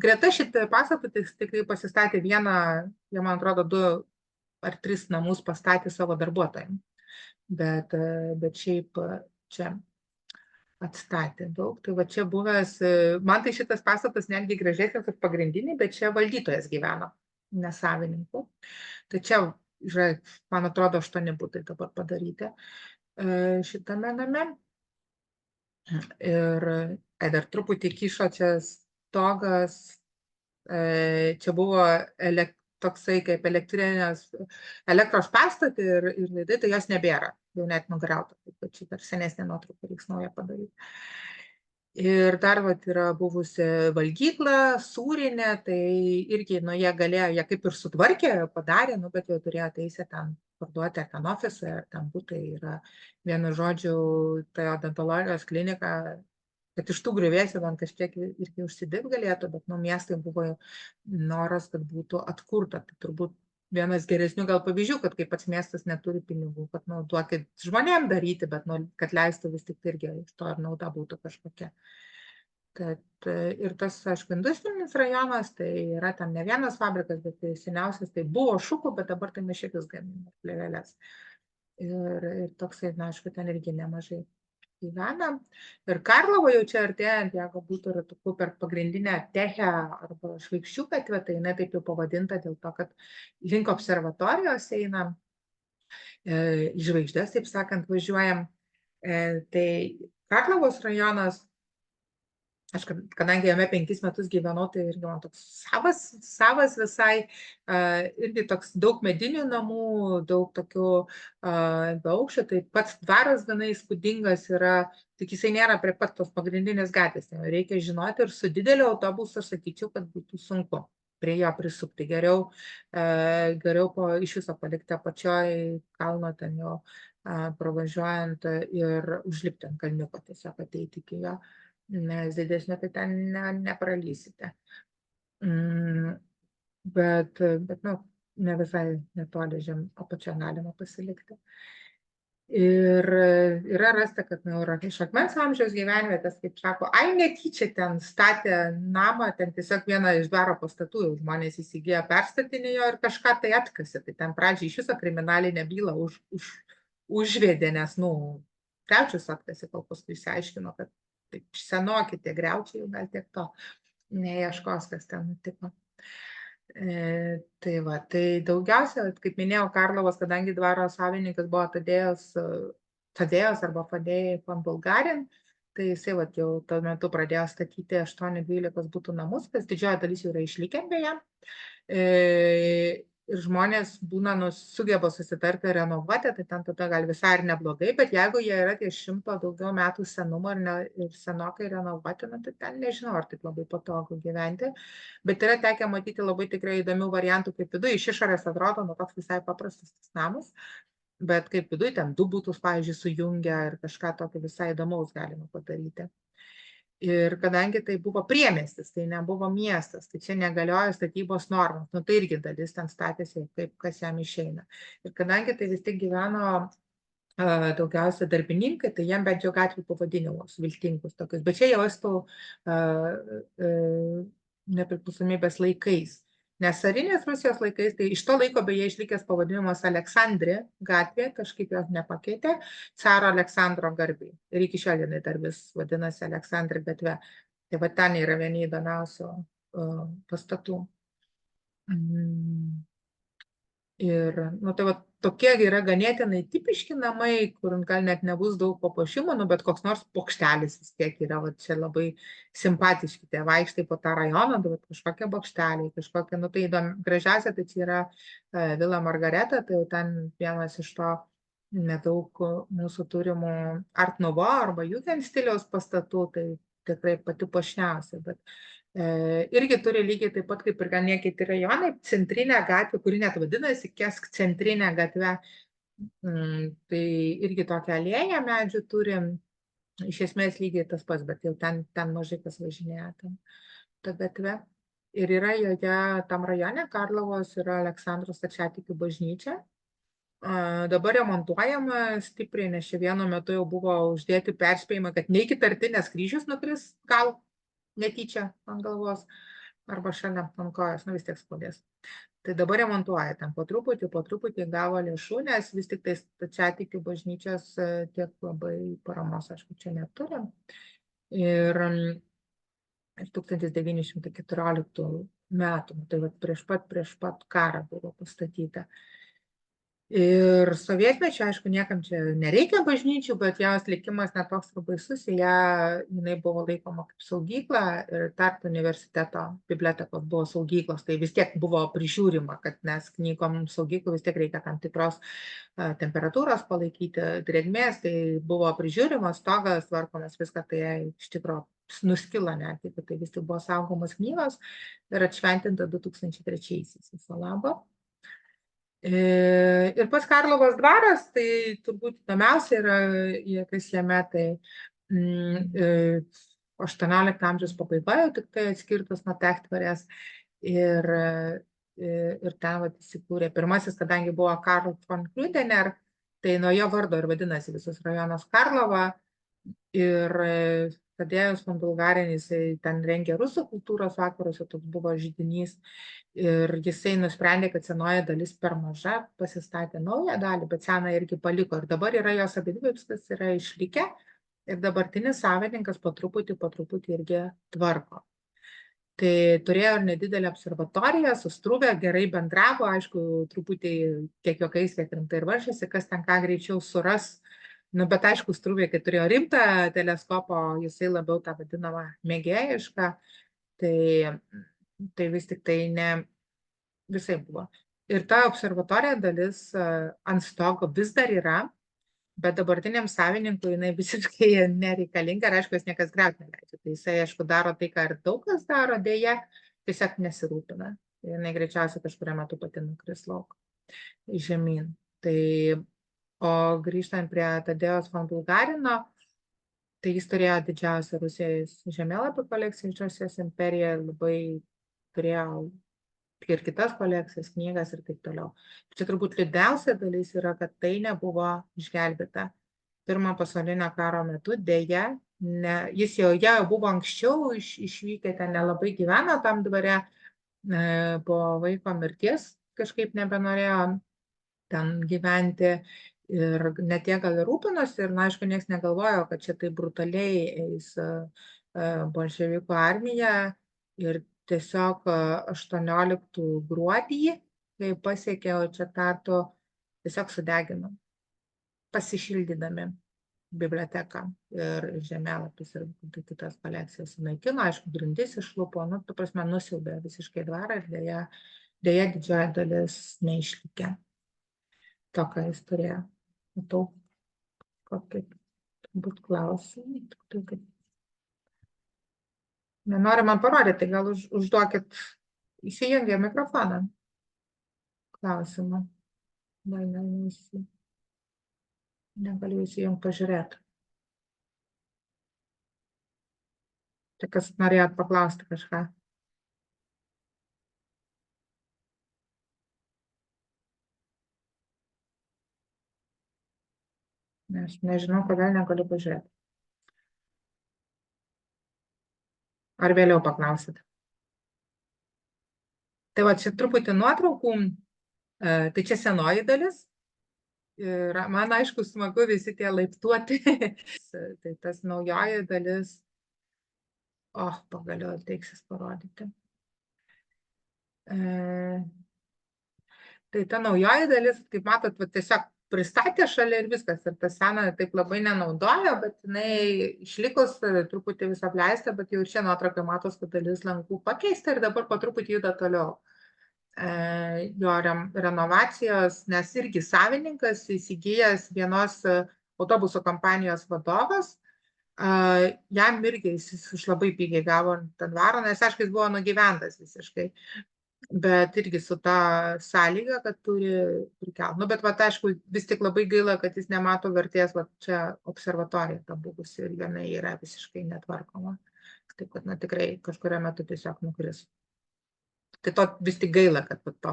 Greta šitą pastatą tai tikrai pasistatė vieną, jie man atrodo, 2 ar 3 namus pastatė savo darbuotojams. Bet šiaip čia atstatė daug. Tai va čia buvęs, man tai šitas pastatas netgi gražesnis už pagrindinį, bet čia valdytojas gyveno, ne savininku. Tai čia, man atrodo, 8 butai dabar padaryti šitame name. Ir dar truputį kišo čia stogas, čia buvo toksai kaip elektros pastatė ir laidai, tai jos nebėra, jau net nugriauta, taip pat šitą senesnę nuotrauką reiks naują padaryti. Ir dar vat yra buvusi valgykla, sūrinė, tai irgi, nu, jie kaip ir sutvarkė, padarė, nu, bet jau turėjo teisę ten parduoti ar ten ofisą, ar ten būtai yra, vienu žodžiu, tai odontologijos klinika, kad iš tų griuvėsių man kažkiek irgi užsidirbt galėtų, bet, nu, miestai buvo noras, kad būtų atkurta, tai turbūt vienas geresnių gal pavyzdžių, kad kai pats miestas neturi pinigų, kad, nu, duokit žmonėm daryti, bet, nu, kad leistų vis tik irgi iš to ir nauda būtų kažkokia. Tad ir tas, aišku, industrinis rajonas, tai yra tam ne vienas fabrikas, bet tai seniausias, tai buvo Šukų, bet dabar tai Mešikis gamina plėvelės. Ir toksai, na, aišku, ten irgi nemažai gyvena. Ir Karlovo jau čia artėjant, jeigu būtų ratukų per pagrindinę Techę arba Žvaigždžių gatvę, tai jinai taip jau pavadinta dėl to, kad link observatorijos eina, į žvaigždės, taip sakant, važiuojam. Tai Karlovos rajonas, aš kadangi jame 5 metus gyvenau, tai irgi man toks savas visai, irgi toks daug medinių namų, daug tokių beaukščių, tai pats dvaras gana įspūdingas yra, tik jisai nėra prie pat tos pagrindinės gatvės, tai reikia žinoti ir su dideliu autobusu aš sakyčiau, kad būtų sunku prie jo prisukti, geriau iš viso palikti apačioj kalno ten jo pravažiuojant ir užlipti ant kalniuko, tiesiog ateiti iki jo. Nes didesnio tai ten nepralysite. Bet, nu, ne visai netoli apačio galima pasilikti. Ir yra rasta, kad, nu, iš akmens amžiaus gyvenvietės, kaip sako, netyčia ten statė namą, ten tiesiog vieną iš dvaro pastatų jau žmonės įsigijo, perstatinėjo ir kažką tai atkasė. Tai ten pradžiai iš viso kriminalinę bylą užvedė, nes, nu, kriaučius atkasė, kol paskui išsiaiškino, kad taip senoki tie griaučiai, gal tiek to neieškos, kas ten nutiko. Tai va, tai daugiausia, kaip minėjau, Karlovas, kadangi dvaro savininkas buvo Tadėjos arba Fadėjai von Bulgarin, tai jisai va, jau tuo metu pradėjo statyti 8-12 butų namus, kas didžioji dalis jau yra išlikę beje. Ir žmonės būna, nu, sugeba susitarti renovuoti, tai ten tada gal visai ir neblogai, bet jeigu jie yra ties 100 daugiau metų senumo ir senokai renovuoti, tai ten nežinau, ar taip labai patogu gyventi, bet yra tekę matyti labai tikrai įdomių variantų, kaip viduje, iš išorės atrodo, nu, toks visai paprastas tas namas, bet kaip viduje ten 2 butus, pavyzdžiui, sujungia ir kažką tokio visai įdomaus galima padaryti. Ir kadangi tai buvo priemiestis, tai nebuvo miestas, tai čia negaliojo statybos normos, nu tai irgi dalis ten statėsi, kaip kas jam išeina. Ir kadangi tai vis tik gyveno daugiausia darbininkai, tai jiem bent jau gatvių pavadinimus viltingus tokius, bet čia jau estų nepriklausomybės laikais. Nes carinės Rusijos laikais, tai iš to laiko beje išlikęs pavadinimas Aleksandrė gatvė, kažkaip jos nepakeitė, caro Aleksandro garbei. Ir iki šiol jinai dar vis vadinasi Aleksandrė gatve. Tai va ten yra vieni įdomiausių pastatų. Ir, nu, tai va, tokie yra ganėtinai tipiški namai, kur gal net nebus daug papuošimo, nu, bet koks nors bokštelis vis tiek yra, va, čia labai simpatiški, tie vaikštai po tą rajoną, bet kažkokie bokšteliai, kažkokie, nu, tai įdomi, gražiausia, tai čia yra Vila Margareta, tai jau ten vienas iš to nedaug mūsų turimų Art Nouveau arba Jugend stiliaus pastatų, tai tikrai pati puošniausia, bet irgi turi lygiai taip pat kaip ir gal kiti rajonai, centrinę gatvę, kuri net vadinasi Kesk centrinę gatvę, tai irgi tokią alėją medžių turim, iš esmės lygiai tas pats, bet jau ten mažai kas važinėja tą gatvę. Ir yra joje, tam rajone Karlavos yra Aleksandro stačiatikių bažnyčia. Dabar remontuojama stipriai, nes čia vienu metu jau buvo uždėti perspėjimą, kad neikit arti, nes kryžius nukris gal netyčia ant galvos arba šalia ant kojos, vis tiek skaudės. Tai dabar remontuoja ten po truputį gavo lėšų, nes vis tik tai stačiatikių bažnyčios tiek labai paramos, aišku, čia neturim. Ir 1914 metų, tai prieš pat karą buvo pastatyta. Ir sovietmečio, aišku, niekam čia nereikia bažnyčių, bet jos likimas netoks labai baisus, jinai buvo laikoma kaip saugykla ir Tartu universiteto bibliotekos buvo saugyklos, tai vis tiek buvo prižiūrima, kad nes knygom saugyklų vis tiek reikia tam tikros temperatūros palaikyti, drėgmės, tai buvo prižiūrimas, stogas, tvarkomas, viską, tai iš tikrųjų nuskilo netgi, tai vis tik buvo saugomos knygos ir atšventinta 2003-aisiais viso labo. Ir pats Karlovos dvaras, tai turbūt įdomiausia yra, kas jame, tai 18 amžiaus pabaigoje jau tik tai atskirtas nuo Techtvarės ir ten įsikūrė pirmasis, kadangi buvo Karl von Krudener, tai nuo jo vardo ir vadinasi visas rajonas Karlova ir Tadėjus von Bulgarin, jisai ten rengė rusų kultūros vakarus, toks buvo židinys ir jisai nusprendė, kad senoji dalis per maža, pasistatė naują dalį, bet seną irgi paliko ir dabar yra jos abidvi, viskas yra išlikę ir dabartinis savininkas po truputį irgi tvarko. Tai turėjo ir nedidelę observatoriją, su Struve gerai bendravo, aišku, truputį kiek juokais, kiek rimtai ir varžėsi, kas ten ką greičiau suras. Bet aišku, Struvė, kai turėjo rimtą teleskopą, jisai labiau tą vadinamą mėgėjišką, tai vis tik tai ne visai buvo. Ir ta observatorija dalis ant stogo vis dar yra, bet dabartiniam savininkui jinai visiškai nereikalinga ir aišku, jis niekas griauti neleidžia. Tai jisai, aišku, daro tai, ką ir daug kas daro, dėja, tiesiog nesirūpina. Jinai greičiausiai kažkuria metu pati nukris lauk žemyn. O grįžtant prie Tadėjos von Bulgarino, tai jis turėjo didžiausią Rusijos žemėlapių kolekciją iš Rusijos imperiją, labai turėjo ir kitas kolekcijas, knygas ir taip toliau. Čia turbūt liūdniausia dalis yra, kad tai nebuvo išgelbėta. Pirmo pasaulinio karo metu, dėja, jis jau buvo anksčiau išvykę, ten nelabai gyveno tam dvare, po vaiko mirties kažkaip nebenorėjo ten gyventi. Ir net tiek gal ir rūpinosi, ir, aišku, niekas negalvojo, kad čia taip brutaliai eis bolševikų armija. Ir tiesiog 18 gruodį, kai pasiekė čia Tartu, tiesiog sudegino, pasišildydami biblioteką ir žemėlapis ir kitas kolekcijas sunaikino, aišku, grindis išlupo, ta prasme, nusiaubė visiškai dvarą ir dėja didžioji dalis neišlikė. To, ką jis turėjo. Matau, kokį turbūt klausimą. Nenori man parodyti, gal užduokit, įsijungia mikrofoną. Klausimą. Negaliu įsijungti pažiūrėti. Tai kas norėjot paklausti kažką? Aš nežinau, kodėl negaliu pažiūrėti. Ar vėliau paklausit? Tai va, čia truputį nuotraukų, tai čia senoji dalis. Ir man, aišku, smagu visi tie laiptuoti. Tai tas naujoji dalis. Pagaliau teiksis parodyti. Tai ta naujoji dalis, kaip matot, tiesiog pristatė šalia ir viskas. Ir tą seną taip labai nenaudojo, bet jinai išlikus truputį visą apleistą, bet jau čia nuotraukai matos, kad dalis lankų pakeista ir dabar po truputį juda toliau. jo renovacijos, nes irgi savininkas įsigijęs vienos autobusų kompanijos vadovas, jam irgi jis iš labai pigiai gavo tą dvarą, nes aišku, jis buvo nugyventas visiškai, bet irgi su ta sąlyga, kad turi prikelt. Nu, bet va, aišku, vis tik labai gaila, kad jis nemato vertės, va, čia observatorija ta buvusi ir jinai yra visiškai netvarkoma. Taip, kad, na, tikrai kažkurio metu tiesiog nukris. Tai to vis tik gaila, kad to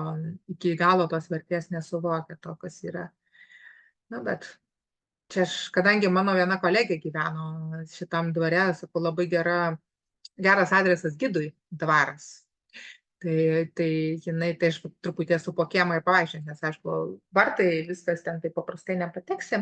iki galo tos vertės nesuvokia to, kas yra. Na, bet čia kadangi mano viena kolegė gyveno šitam dvare, sakau, labai geras adresas gidui dvaras. Tai jinai, tai aš truputį esu po kiemą ir pavaikščioti, nes aišku, vartai viskas ten taip paprastai nepateksi.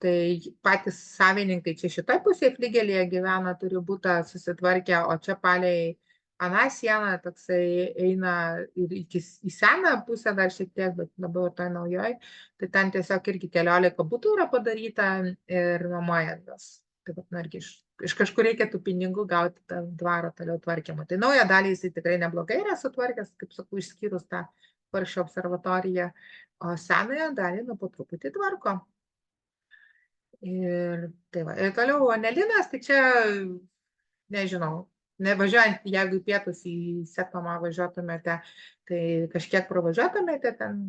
Tai patys savininkai čia šitoj pusėje fligelėje gyvena, turi būti susitvarkę, o čia palei aną sieną toksai eina ir į seną pusę dar šiek tiek, bet labiau toj naujoj. Tai ten tiesiog irgi keliolika butų yra padaryta ir nuomoja juos. Tai vat, irgi iš kažkur reikia tų pinigų gauti tą dvaro toliau tvarkymą. Tai naują dalį jisai tikrai neblogai yra sutvarkęs, kaip sakau, išskyrus tą Paršio observatoriją, o senąją dalį po truputį tvarko. Ir tai va. Ir toliau Anelinas, tai čia, nežinau, nevažiuojant, jeigu į pietus į Sekmą važiuotumėte, tai kažkiek pravažiuotumėte ten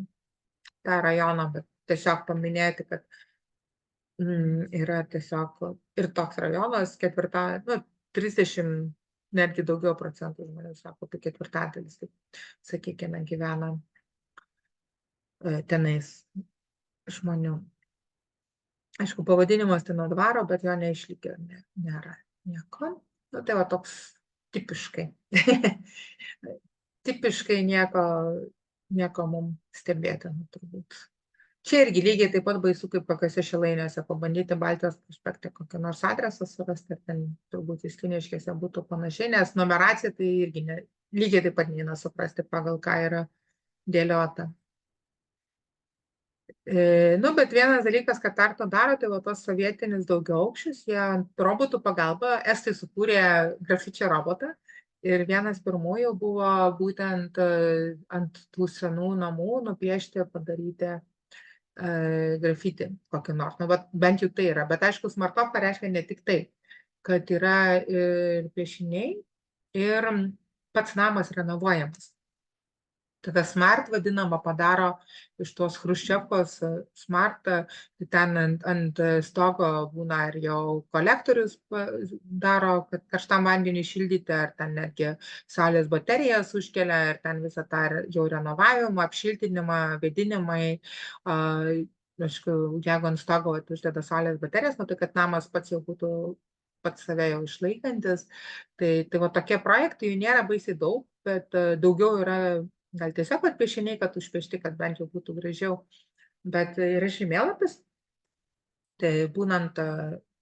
tą rajoną, bet tiesiog paminėti, kad yra tiesiog ir toks rajonas, 30, netgi daugiau procentų žmonių, sako, tai 1/4, taip, sakykime, gyvena tenais žmonių. Aišku, pavadinimas tai nuo dvaro, bet jo neišlikė, nėra nieko. Nu, tai va toks tipiškai. Tipiškai nieko mums stebėtina turbūt. Čia irgi lygiai taip pat baisu, kaip kokiuose Šilainiuose, pabandyti Baltijos prospekte kokį nors adresą surasti, ir ten turbūt Justiniškėse būtų panašiai, nes numeracija tai irgi lygiai taip pat neina suprasti, pagal ką yra dėliota. Nu, bet vienas dalykas, kad Tartu daro, tai va tos sovietinis daugiaaukščius, jie robotų pagalba, estai sukūrė grafičio robotą ir vienas pirmųjų buvo būtent ant tų senų namų nupiešti, padaryti grafitį kokį nors. Nu, bent jau tai yra, bet aišku, smartovka reiškia ne tik tai, kad yra ir piešiniai ir pats namas renovuojamas. Tada smart vadinama padaro iš tos Chruščiovkos smart, tai ten ant stogo būna ir jau kolektorius daro, kad karštam vandeniui šildyti, ar ten netgi saulės baterijas užkelia, ir ten visą tą jau renovavimą, apšiltinimą, vėdinimai. Aišku, jeigu ant stogo uždeda saulės baterijas, tai kad namas pats jau būtų pats save jau išlaikantis. Tai va tokie projektai, jų nėra baisiai daug, bet daugiau yra gal tiesiog piešiniai, kad užpiešti, kad bent jau būtų gražiau. Bet yra žemėlapis, tai būnant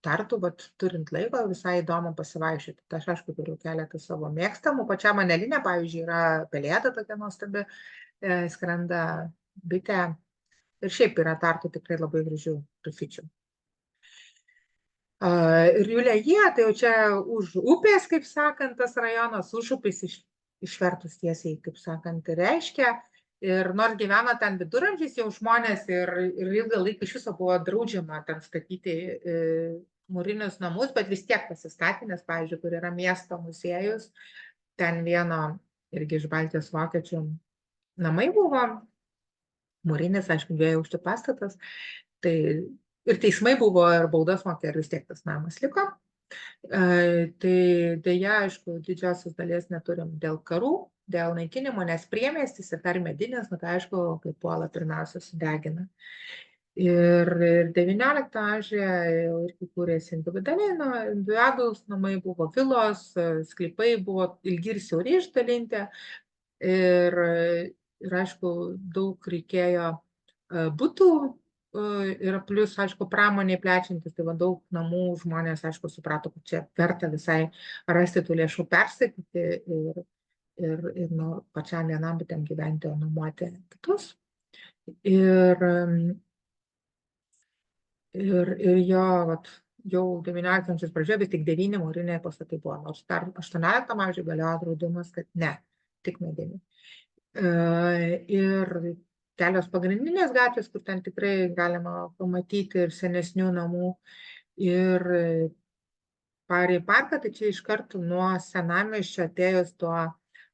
Tartu, turint laiko, visai įdomu pasivaikščioti. Tai aš, aišku, turiu keletą savo mėgstamų. Pačiam Anelinė, pavyzdžiui, yra pelėda tokia nuostabi, skrenda bitė. Ir šiaip yra Tartu tikrai labai gražių grafičių. Ir Julija, tai jau čia už upės, kaip sakant, tas rajonas, už upės išvertus tiesiai, kaip sakant, reiškia. Ir nors gyvena ten viduramžiais jau žmonės ir ilgą laiką iš viso buvo draudžiama ten statyti mūrinius namus, bet vis tiek pasistatė, nes, pavyzdžiui, kur yra miesto muziejus, ten vieno irgi iš Baltijos vokiečių namai buvo, mūrinis, aišku, 2-aukščių pastatas, tai ir teismai buvo, ir baudas mokė, ir vis tiek tas namas liko. Tai dėja, aišku, didžiosios dalies neturim dėl karų, dėl naikinimo, nes priemiestis ir dar medinis, tai aišku, kaip puola pirmiausia sudegina. Ir 19 amžiuje jau irgi kūrėsi individualūs namai, buvo vilos, sklypai buvo ilgi ir siauri išdalinti. Ir aišku, daug reikėjo butų. Ir plus, aišku, pramoniai plečiantis, tai daug namų žmonės, aišku, suprato, kad čia verta visai rasti tų lėšų perstatyti ir pačiam vienam būtent gyventi, o nuomoti kitus. Ir jo, jau 19 amžiaus pradžioje vis tik 9 mūriniai pastatai buvo, nors dar 18 amžiuje galėjo draudimas, kad ne, tik mediniai. Ir kelios pagrindinės gatvės, kur ten tikrai galima pamatyti ir senesnių namų. Ir Parė parką, tai čia iš karto nuo senamiesčio atėjus tuo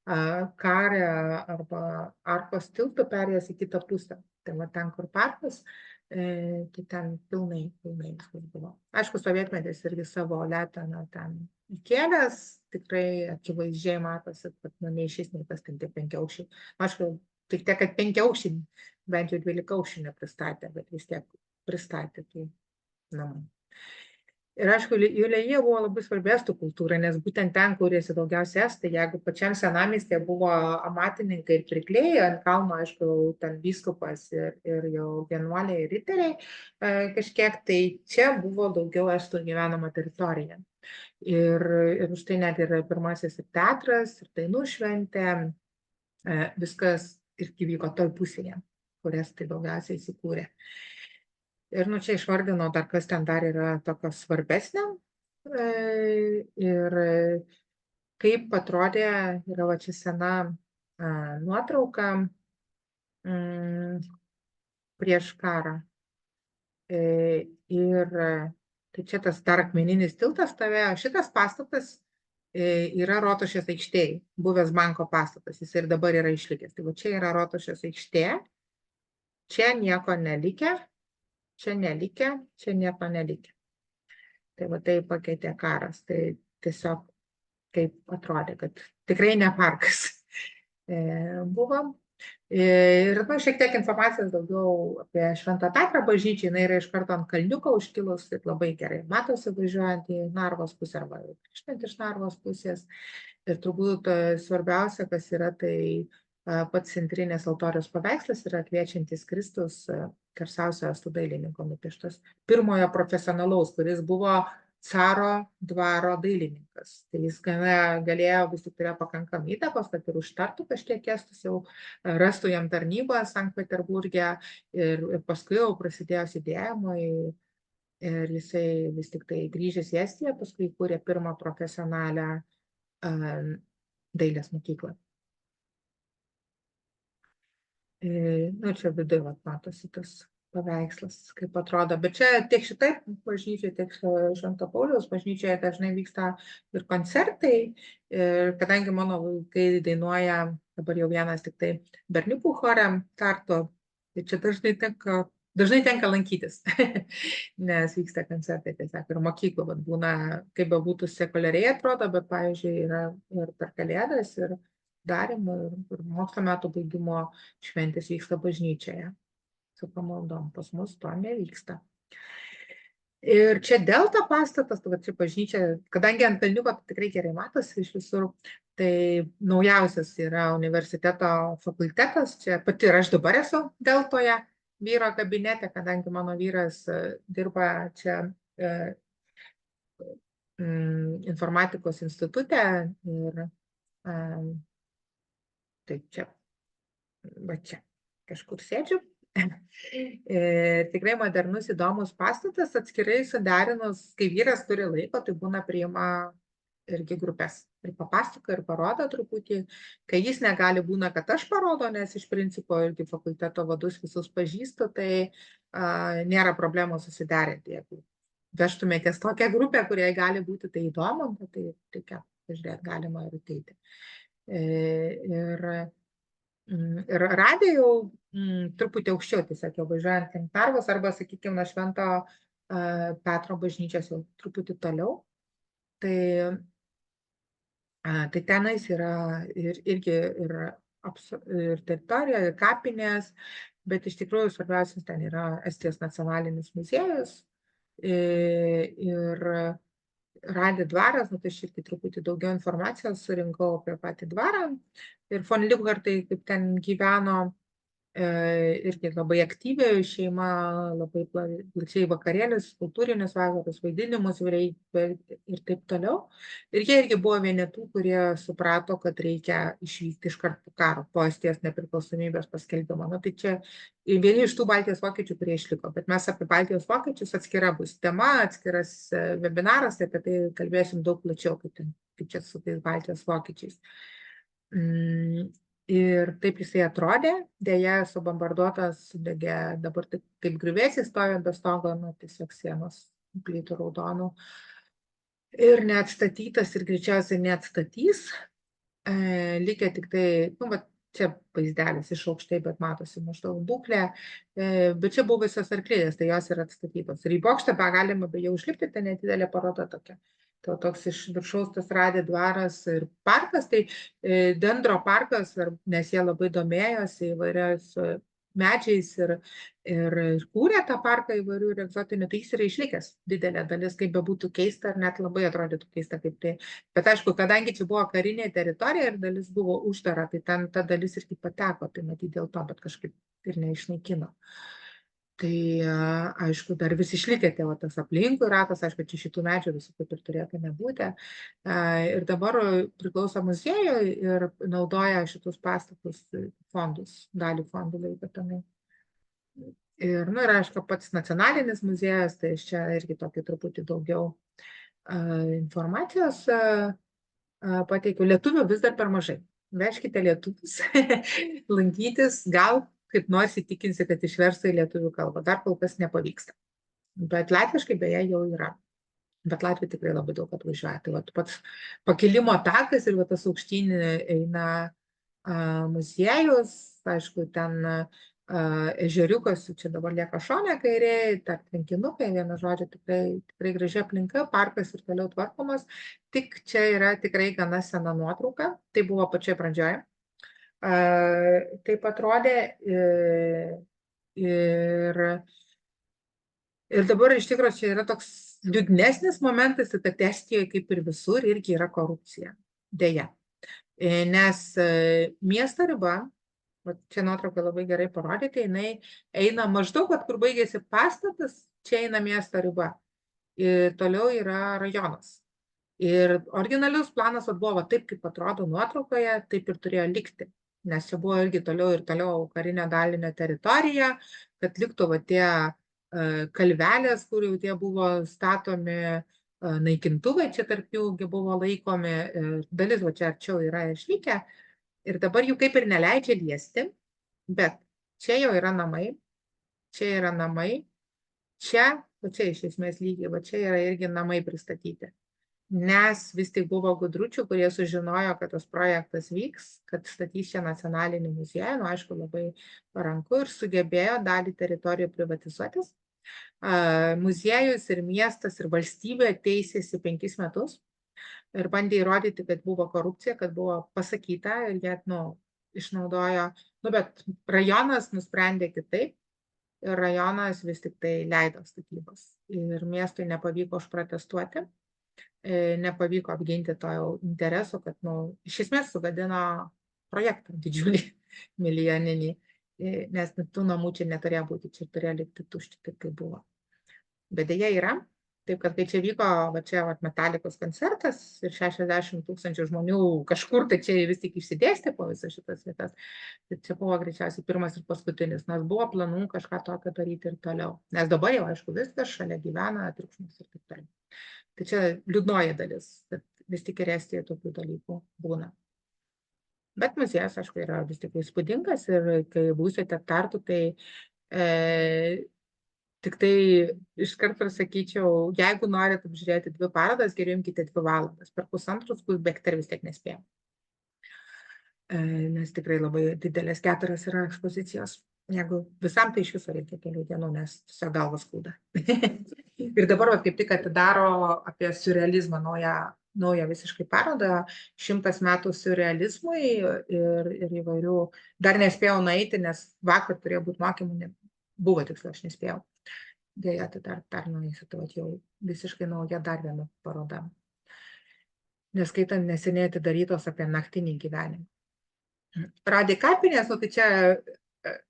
Karė arba Arkos tiltu perėjęs į kitą pusę. Tai va ten, kur parkas, tai ten pilnai viskas buvo. Aišku, sovietmetis irgi savo leteną ten įkėlęs, tikrai akivaizdžiai matosi, kad neišeis nei kas ten tie 5 aukščiai. Aišku, tik tiek, kad 5 aukščiai, bent jau 12 aukščių nepristatė, bet vis tiek pristatė tų namų. Ir aišku, Julijie buvo labai svarbi estų kultūra, nes būtent ten kūrėsi daugiausia estai. Jeigu pačiam senamiestyje buvo amatininkai ir pirkliai, ant kalno, aišku, ten vyskupas ir jau vienuoliai ir riteriai kažkiek, tai čia buvo daugiau estų gyvenama teritorija. Ir už tai net ir pirmasis ir teatras, ir dainų šventė, viskas irgi vyko toj pusėje, kurias tai daugiausiai įsikūrė. Ir čia išvardinau dar, kas ten dar yra tokio svarbesnio. Ir kaip atrodė, yra va čia sena nuotrauka prieš karą. Ir tai čia tas dar akmeninis tiltas stovėjo. Šitas pastatas yra Rotušės aikštėje, buvęs banko pastatas. Jis ir dabar yra išlikęs. Tai va čia yra Rotušės aikštė. Čia nieko nelikę. Čia nelikę, čia nieko nelikę. Tai va tai pakeitė karas. Tai tiesiog kaip atrodė, kad tikrai ne parkas buvo. Ir šiek tiek informacijos daugiau apie Švento Petro bažnyčią. Jinai yra iš karto ant kalniuko užkilus, tai labai gerai matosi važiuojant į Narvos pusę arba grįžtant iš Narvos pusės. Ir turbūt svarbiausia, kas yra, tai pats centrinės altoriaus paveikslas yra kviečiantis Kristus, garsiausio estų dailininko nupieštas, pirmojo profesionalaus, kuris buvo caro dvaro dailininkas. Tai jis galėjo, vis tik turėjo pakankamai įtakos, kad ir užtartų kažkiek estus, jau rastų jam tarnybą Sankt Peterburge ir paskui jau prasidėjo judėjimai ir jisai vis tik tai grįžęs į Estiją, paskui kūrė pirmą profesionalią dailės mokyklą. Čia viduje matosi tas paveikslas, kaip atrodo. Bet čia tiek šitai bažnyčiai, tiek Švento Pauliaus bažnyčioje dažnai vyksta ir koncertai. Ir kadangi mano vaikai dainuoja, dabar jau vienas tik tai berniukų chore Tartu, tai čia dažnai tenka lankytis, nes vyksta koncertai tiesiog ir mokyklų. Būna, kaip bebūtų sekuliariai atrodo, bet, pavyzdžiui, yra ir per Kalėdas, ir darymų, ir mokslo metų baigimo šventės vyksta bažnyčioje. Su pamaldom, pas mus to nevyksta. Ir čia Delta pastatas, tai čia bažnyčia, kadangi ant kalniuko tikrai gerai matosi iš visur, tai naujausias yra universiteto fakultetas, čia pati ir aš dabar esu Deltoje, vyro kabinete, kadangi mano vyras dirba čia informatikos institute ir tai čia, va čia, kažkur sėdžiu. Tikrai modernus, įdomus pastatas, atskirai suderinus, kai vyras turi laiko, tai būna priima irgi grupės. Ir papasako, ir parodo truputį. Kai jis negali, būna, kad aš parodo, nes iš principo irgi fakulteto vadus visus pažįstu, tai nėra problemos susiderinti. Jeigu vežtumėtės tokią grupę, kuriai gali būti tai įdomu, tai reikia pažiūrėti, galima ir ateiti. Ir radė jau truputį aukščiau, tiesiog jau važiuojant link Narvos arba, sakykime, Švento Petro bažnyčios jau truputį toliau. Tai tenais yra irgi ir teritorija, ir kapinės, bet iš tikrųjų svarbiausias ten yra Estijos nacionalinis muziejus ir Radė dvaras, tai aš irgi truputį daugiau informacijos surinkau apie patį dvarą. Ir von Liubhartai, kaip ten gyveno, irgi labai aktyviai šeima, labai plačiai vakarėlis, kultūrinius vakarus, vaidinimus ir taip toliau. Ir jie irgi buvo vieni tų, kurie suprato, kad reikia išvykti iš karto po karo, po Estijos nepriklausomybės paskelbimo. Tai čia vieni iš tų Baltijos vokiečių, kurie išliko, bet mes apie Baltijos vokiečius atskira bus tema, atskiras webinaras, apie tai kalbėsim daug plačiau, kaip čia su tais Baltijos vokiečiais. Ir taip jisai atrodė, dėja subombarduotas, sudegė, dabar taip kaip griuvėsiai stovi be stogo, nu, tiesiog sienos plytų raudonų. Ir neatstatytas ir greičiausiai neatstatys. Likę tik tai, nu, va, čia vaizdelis iš aukštai, bet matosi maždaug būklė. Bet čia buvusios arklidės, tai jos yra atstatytos. Ir į bokštą galima be jau užlipti, tai nedidelė paroda tokia. To toks iš viršaus tas Radė dvaras ir parkas, tai Dendro parkas, nes jie labai domėjosi įvairiais medžiais ir kūrė tą parką įvairių ir egzotinių, tai jis yra išlikęs didelė dalis, kaip bebūtų keista, ar net labai atrodytų keista kaip tai. Bet aišku, kadangi čia buvo karinė teritorija ir dalis buvo uždara, tai ten ta dalis irgi pateko, tai matyti dėl to, bet kažkaip ir neišnaikino. Tai aišku, dar vis išlikė tie tas aplinkui ratas, aišku, čia šitų medžių visų kaip ir turėtų nebūti. Ir dabar priklauso muziejui ir naudoja šitus pastatus fondus, dalį fondų laiko tenai. Ir, nu, ir aišku, pats nacionalinis muziejus, tai iš čia irgi tokį truputį daugiau informacijos pateikiu. Lietuvių vis dar per mažai. Vežkite lietuvius lankytis, gal kaip nors įtikinsi, kad išverstų į lietuvių kalbą. Dar kol kas nepavyksta. Bet latviškai beje jau yra. Bet Latvija tikrai labai daug atvažiuoja. Tai vat, pats pakilimo takas ir vat, tas aukštyn eina muziejus. Aišku, ten ežeriukas, čia dabar lieka šone kairėje, tarp tvenkinukai, vienu žodžiu, tikrai graži aplinka, parkas ir toliau tvarkomas. Tik čia yra tikrai gana sena nuotrauka. Tai buvo pačioje pradžioje. Taip atrodė ir dabar iš tikrųjų čia yra toks liūdnesnis momentas, kad Estijoje kaip ir visur irgi yra korupcija. Deja. Nes miesto riba, čia nuotrauka labai gerai parodyti, jinai eina maždaug, kur baigėsi pastatas, čia eina miesto riba. Ir toliau yra rajonas. Ir originalius planas buvo taip, kaip atrodo nuotraukoje, taip ir turėjo likti. Nes čia buvo irgi toliau karinio dalinio teritorija, kad liktų va tie kalvelės, kur jau tie buvo statomi naikintuvai, čia tarp jų buvo laikomi, dalis va čia arčiau yra išlikę. Ir dabar jų kaip ir neleidžia liesti, bet čia jau yra namai, čia yra namai, čia, va čia iš esmės lygiai, va čia yra irgi namai pristatyti. Nes vis tik buvo gudručių, kurie sužinojo, kad tas projektas vyks, kad statys čia nacionalinį muziejų, nu, aišku, labai paranku ir sugebėjo dalį teritorijų privatizuotis. Muziejus ir miestas ir valstybė teisėsi 5 metus ir bandė įrodyti, kad buvo korupcija, kad buvo pasakyta ir jie, nu, išnaudojo, nu, bet rajonas nusprendė kitaip ir rajonas vis tik tai leido statybas ir miestui nepavyko užprotestuoti. Nepavyko apginti to intereso, kad, nu, iš esmės sugadino projektą didžiulį milijoninį, nes tų namų čia neturėjo būti, čia turėjo likti tušti, taip kaip buvo. Bet dėja yra, taip kad kai čia vyko, va čia Metallicos koncertas ir 60 000 žmonių kažkur, tai čia vis tik išsidėstė po visas šitas vietas, tai čia buvo greičiausiai pirmas ir paskutinis, nes buvo planų kažką tokio daryti ir toliau. Nes dabar jau, aišku, viskas šalia gyvena, triukšmas ir taip toliau. Tai čia liūdnoji dalis, kad vis tik ir Estijoje tokių dalykų būna. Bet muziejus, aišku, yra vis tik įspūdingas ir kai būsite Tartu, tai tik tai iš karto sakyčiau, jeigu norit apžiūrėti 2 parodas, geriau imkite 2 valandas. Per pusantros bėgti ir vis tiek nespėjom. Nes tikrai labai didelės 4 yra ekspozicijos. Jeigu visam, tai iš viso reikia kelių dienų, nes tiesiog galvas skauda. Ir dabar kaip tik atidaro apie surrealizmą naują visiškai parodą, 100 metų surrealizmui ir įvairių. Dar nespėjau nueiti, nes vakar turėjo būti mokymų, buvo tiksliau, aš nespėjau. Dėja, tai dar nueisiu, tai jau visiškai nauja dar viena paroda. Neskaitant neseniai atidarytos apie naktinį gyvenimą. Radė kapinės, nu tai čia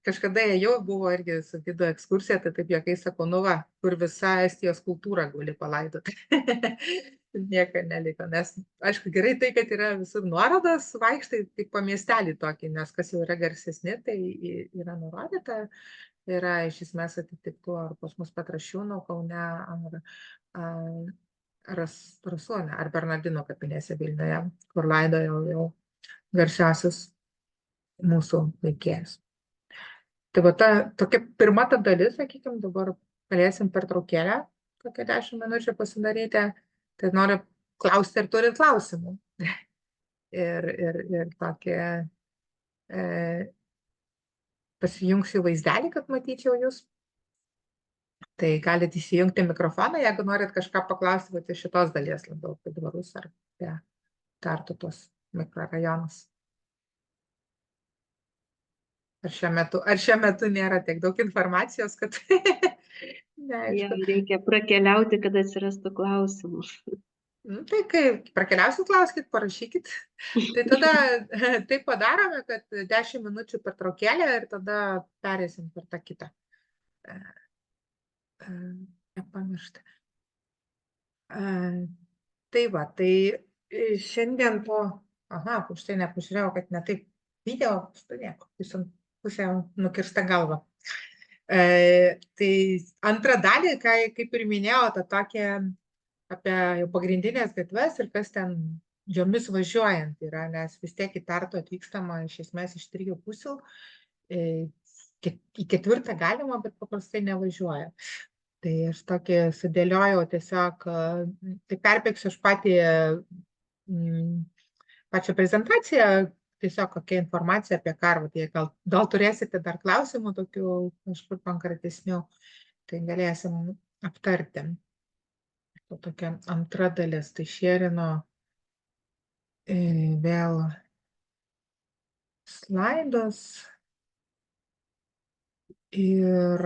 kažkada jau buvo irgi su gido ekskursija, tai taip juokais sakau, nu va, kur visa Estijos kultūra guli palaidoti. Nieko neliko, nes aišku gerai tai, kad yra visur nuorodos, vaikštai tik po miestelį tokį, nes kas jau yra garsesni, tai yra nurodyta, yra iš esmės atitiktų ar pas mus Petrašiūnų, Kaune, ar Rasuone, ar Bernardino kapinėse Vilniuje, kur laidojo jau garsiausius mūsų veikėjas. Tai va tokia pirma ta dalis, sakykime, dabar galėsim pertraukėlę, kokią 10 minučių pasidaryti. Tai noriu klausti, ar turit klausimų. Ir tokį pasijungsiu vaizdelį, kad matyčiau jūs. Tai galite įsijungti mikrofoną, jeigu norit kažką paklausti, bet iš šitos dalies labiau apie dvarus ar apie Tartu tos mikrorajonus. Ar šiuo metu nėra tiek daug informacijos, kad neaišku. Reikia prakeliauti, kad atsirastų klausimų. Tai kai prakeliausit, klauskit, parašykit. Tai tada taip padarome, kad 10 minučių pertraukėlė ir tada perėsim per tą kitą. Nepamiršti. Tai va, tai šiandien už tai nepažiūrėjau, kad ne taip video, štai nieko, pusė nukirsta galva. Tai antrą dalį, kaip ir minėjau, tą tokią apie jau pagrindinės gatves ir kas ten jomis važiuojant yra, nes vis tiek į Tartu atvykstama iš esmės iš 3 pusių. Į 4 galima, bet paprastai nevažiuoja. Tai aš tokį sudėliojau tiesiog, tai perbėgsiu aš pačią prezentaciją, tiesiog kokia informacija apie Karvą. Tai gal turėsite dar klausimų tokių kažkur konkretesnių, tai galėsim aptarti. Tokia antra dalis, tai šerino vėl slaidus ir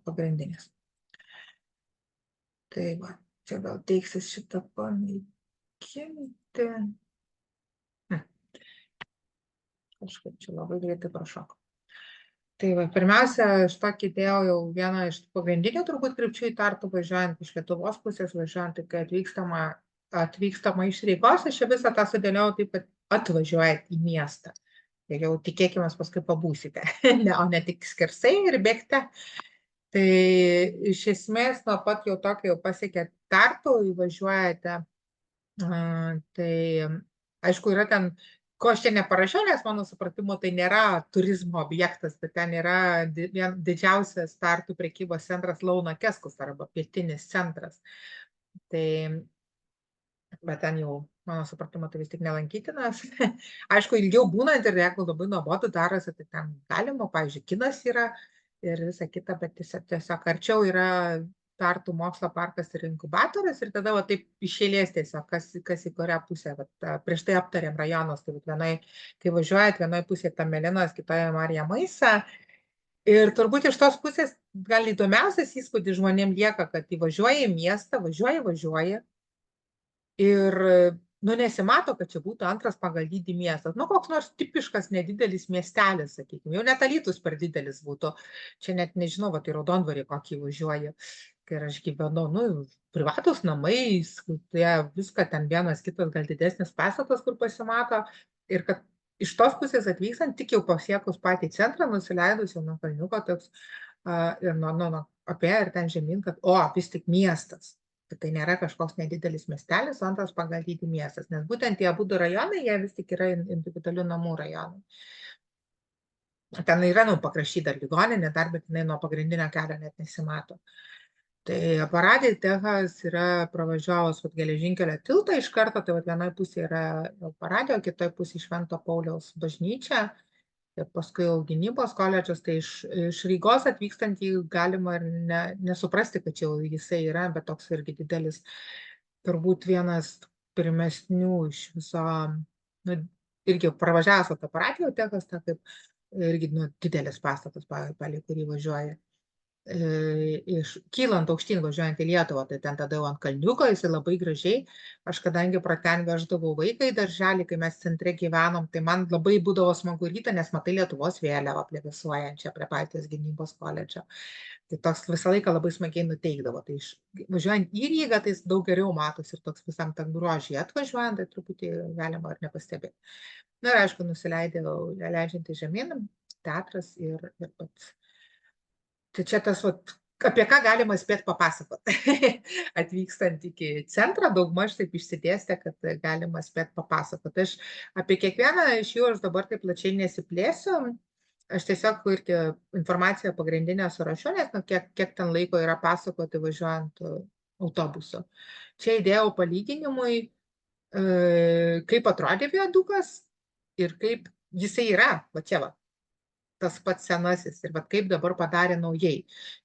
pagrindinis. Tai va, čia gal teiksis šitą panaikinti. Kažkaip čia labai greitai prašoko. Tai va, pirmiausia, aš tokį dėjau jau vieną iš pagrindinių turbūt krypčių į Tartu važiuojant iš Lietuvos pusės važiuojant, tai kai atvykstama iš Rygos, aš čia visą tą sudėliau taip, kad atvažiuojat į miestą. Ir jau tikėkime, paskui pabūsite, o ne tik skersai ir bėgte. Tai iš esmės nuo pat jau tokio jau pasiekė Tartu, įvažiuojate, tai aišku yra ten, ko aš čia neparašiau, nes mano supratimu tai nėra turizmo objektas, bet ten yra didžiausias Tartu prekybos centras Launa Keskus arba pietinis centras. Tai, bet ten jau, mano supratimu, tai vis tik nelankytinas. Aišku, ilgiau būnant ir jeigu labai nuobodu darosi, tai ten galima, pavyzdžiui, kinas yra ir visa kita, bet tiesiog arčiau yra Tartu mokslo parkas ir inkubatorius ir tada va taip iš eilės tiesiog, kas į kurią pusę. Prieš tai aptarėm rajonus, tai vienai, kai važiuojat, vienoje pusėje Tamelinas, kitoje Marija Maisa. Ir turbūt iš tos pusės gal įdomiausias įspūdis žmonėm lieka, kad įvažiuoja į miestą, važiuoja. Ir nesimato, kad čia būtų antras pagal dydį miestas. Koks nors tipiškas nedidelis miestelis, sakykime, jau net Alytus per didelis būtų. Čia net nežinau, tai Raudondvarį kokį važiuoja, kai aš gyvenu, privatus namai, viską ten vienas kitas gal didesnis pastatas, kur pasimato. Ir kad iš tos pusės atvykstant, tik jau pasiekus patį centrą, nusileidus jau nuo kalniuko toks, ir apie ir ten žemyn, kad vis tik miestas. Tai nėra kažkoks nedidelis miestelis, antras pagal dydį miestas, nes būtent tie abudu rajonai, jie vis tik yra individualių namų rajonai. Ten yra, pakrašty dar ligoninė, bet jinai nuo pagrindinio kelio net nesimato. Tai Paradė Techas yra pravažiavus geležinkelio tiltą iš karto, tai vienoje pusėje yra Paradė, o kitoje pusėje Švento Pauliaus bažnyčia. Ir paskui jau gynybos koledžas, tai iš Rygos atvykstant jį galima ir nesuprasti, kad čia jisai yra, bet toks irgi didelis, turbūt vienas pirmesnių iš viso, irgi pravažiavęs Paradė Techas, kaip irgi didelis pastatas, palei kurį važiuoja. Kylant aukštyn, važiuojant į Lietuvą, tai ten tada jau ant kalniuko, jisai labai gražiai, aš kadangi pro ten veždavau vaiką į darželį, kai mes centre gyvenom, tai man labai būdavo smagu rytą, nes matai Lietuvos vėliavą plevėsuojančią prie patys gynybos koledžo. Tai toks visą laiką labai smagiai nuteikdavo. Tai važiuojant į Rygą, tai daug geriau matosi ir toks visam tam grožį atvažiuojant, tai truputį galima ir nepastebėti. Ir aišku, leidžiantį žemyn, teatras ir pats. Tai čia tas, apie ką galima spėt papasakot. Atvykstant iki centro, daugmaž taip išsidėstė, kad galima spėt papasakot. Aš apie kiekvieną iš jų aš dabar taip plačiai nesiplėsiu. Aš tiesiog irgi informaciją pagrindinę surašiau, nes kiek ten laiko yra pasakoti važiuojant autobusu. Čia įdėjau palyginimui, kaip atrodė viadukas ir kaip jisai yra, va čia va, tas pats senasis ir vat kaip dabar padarė naujai.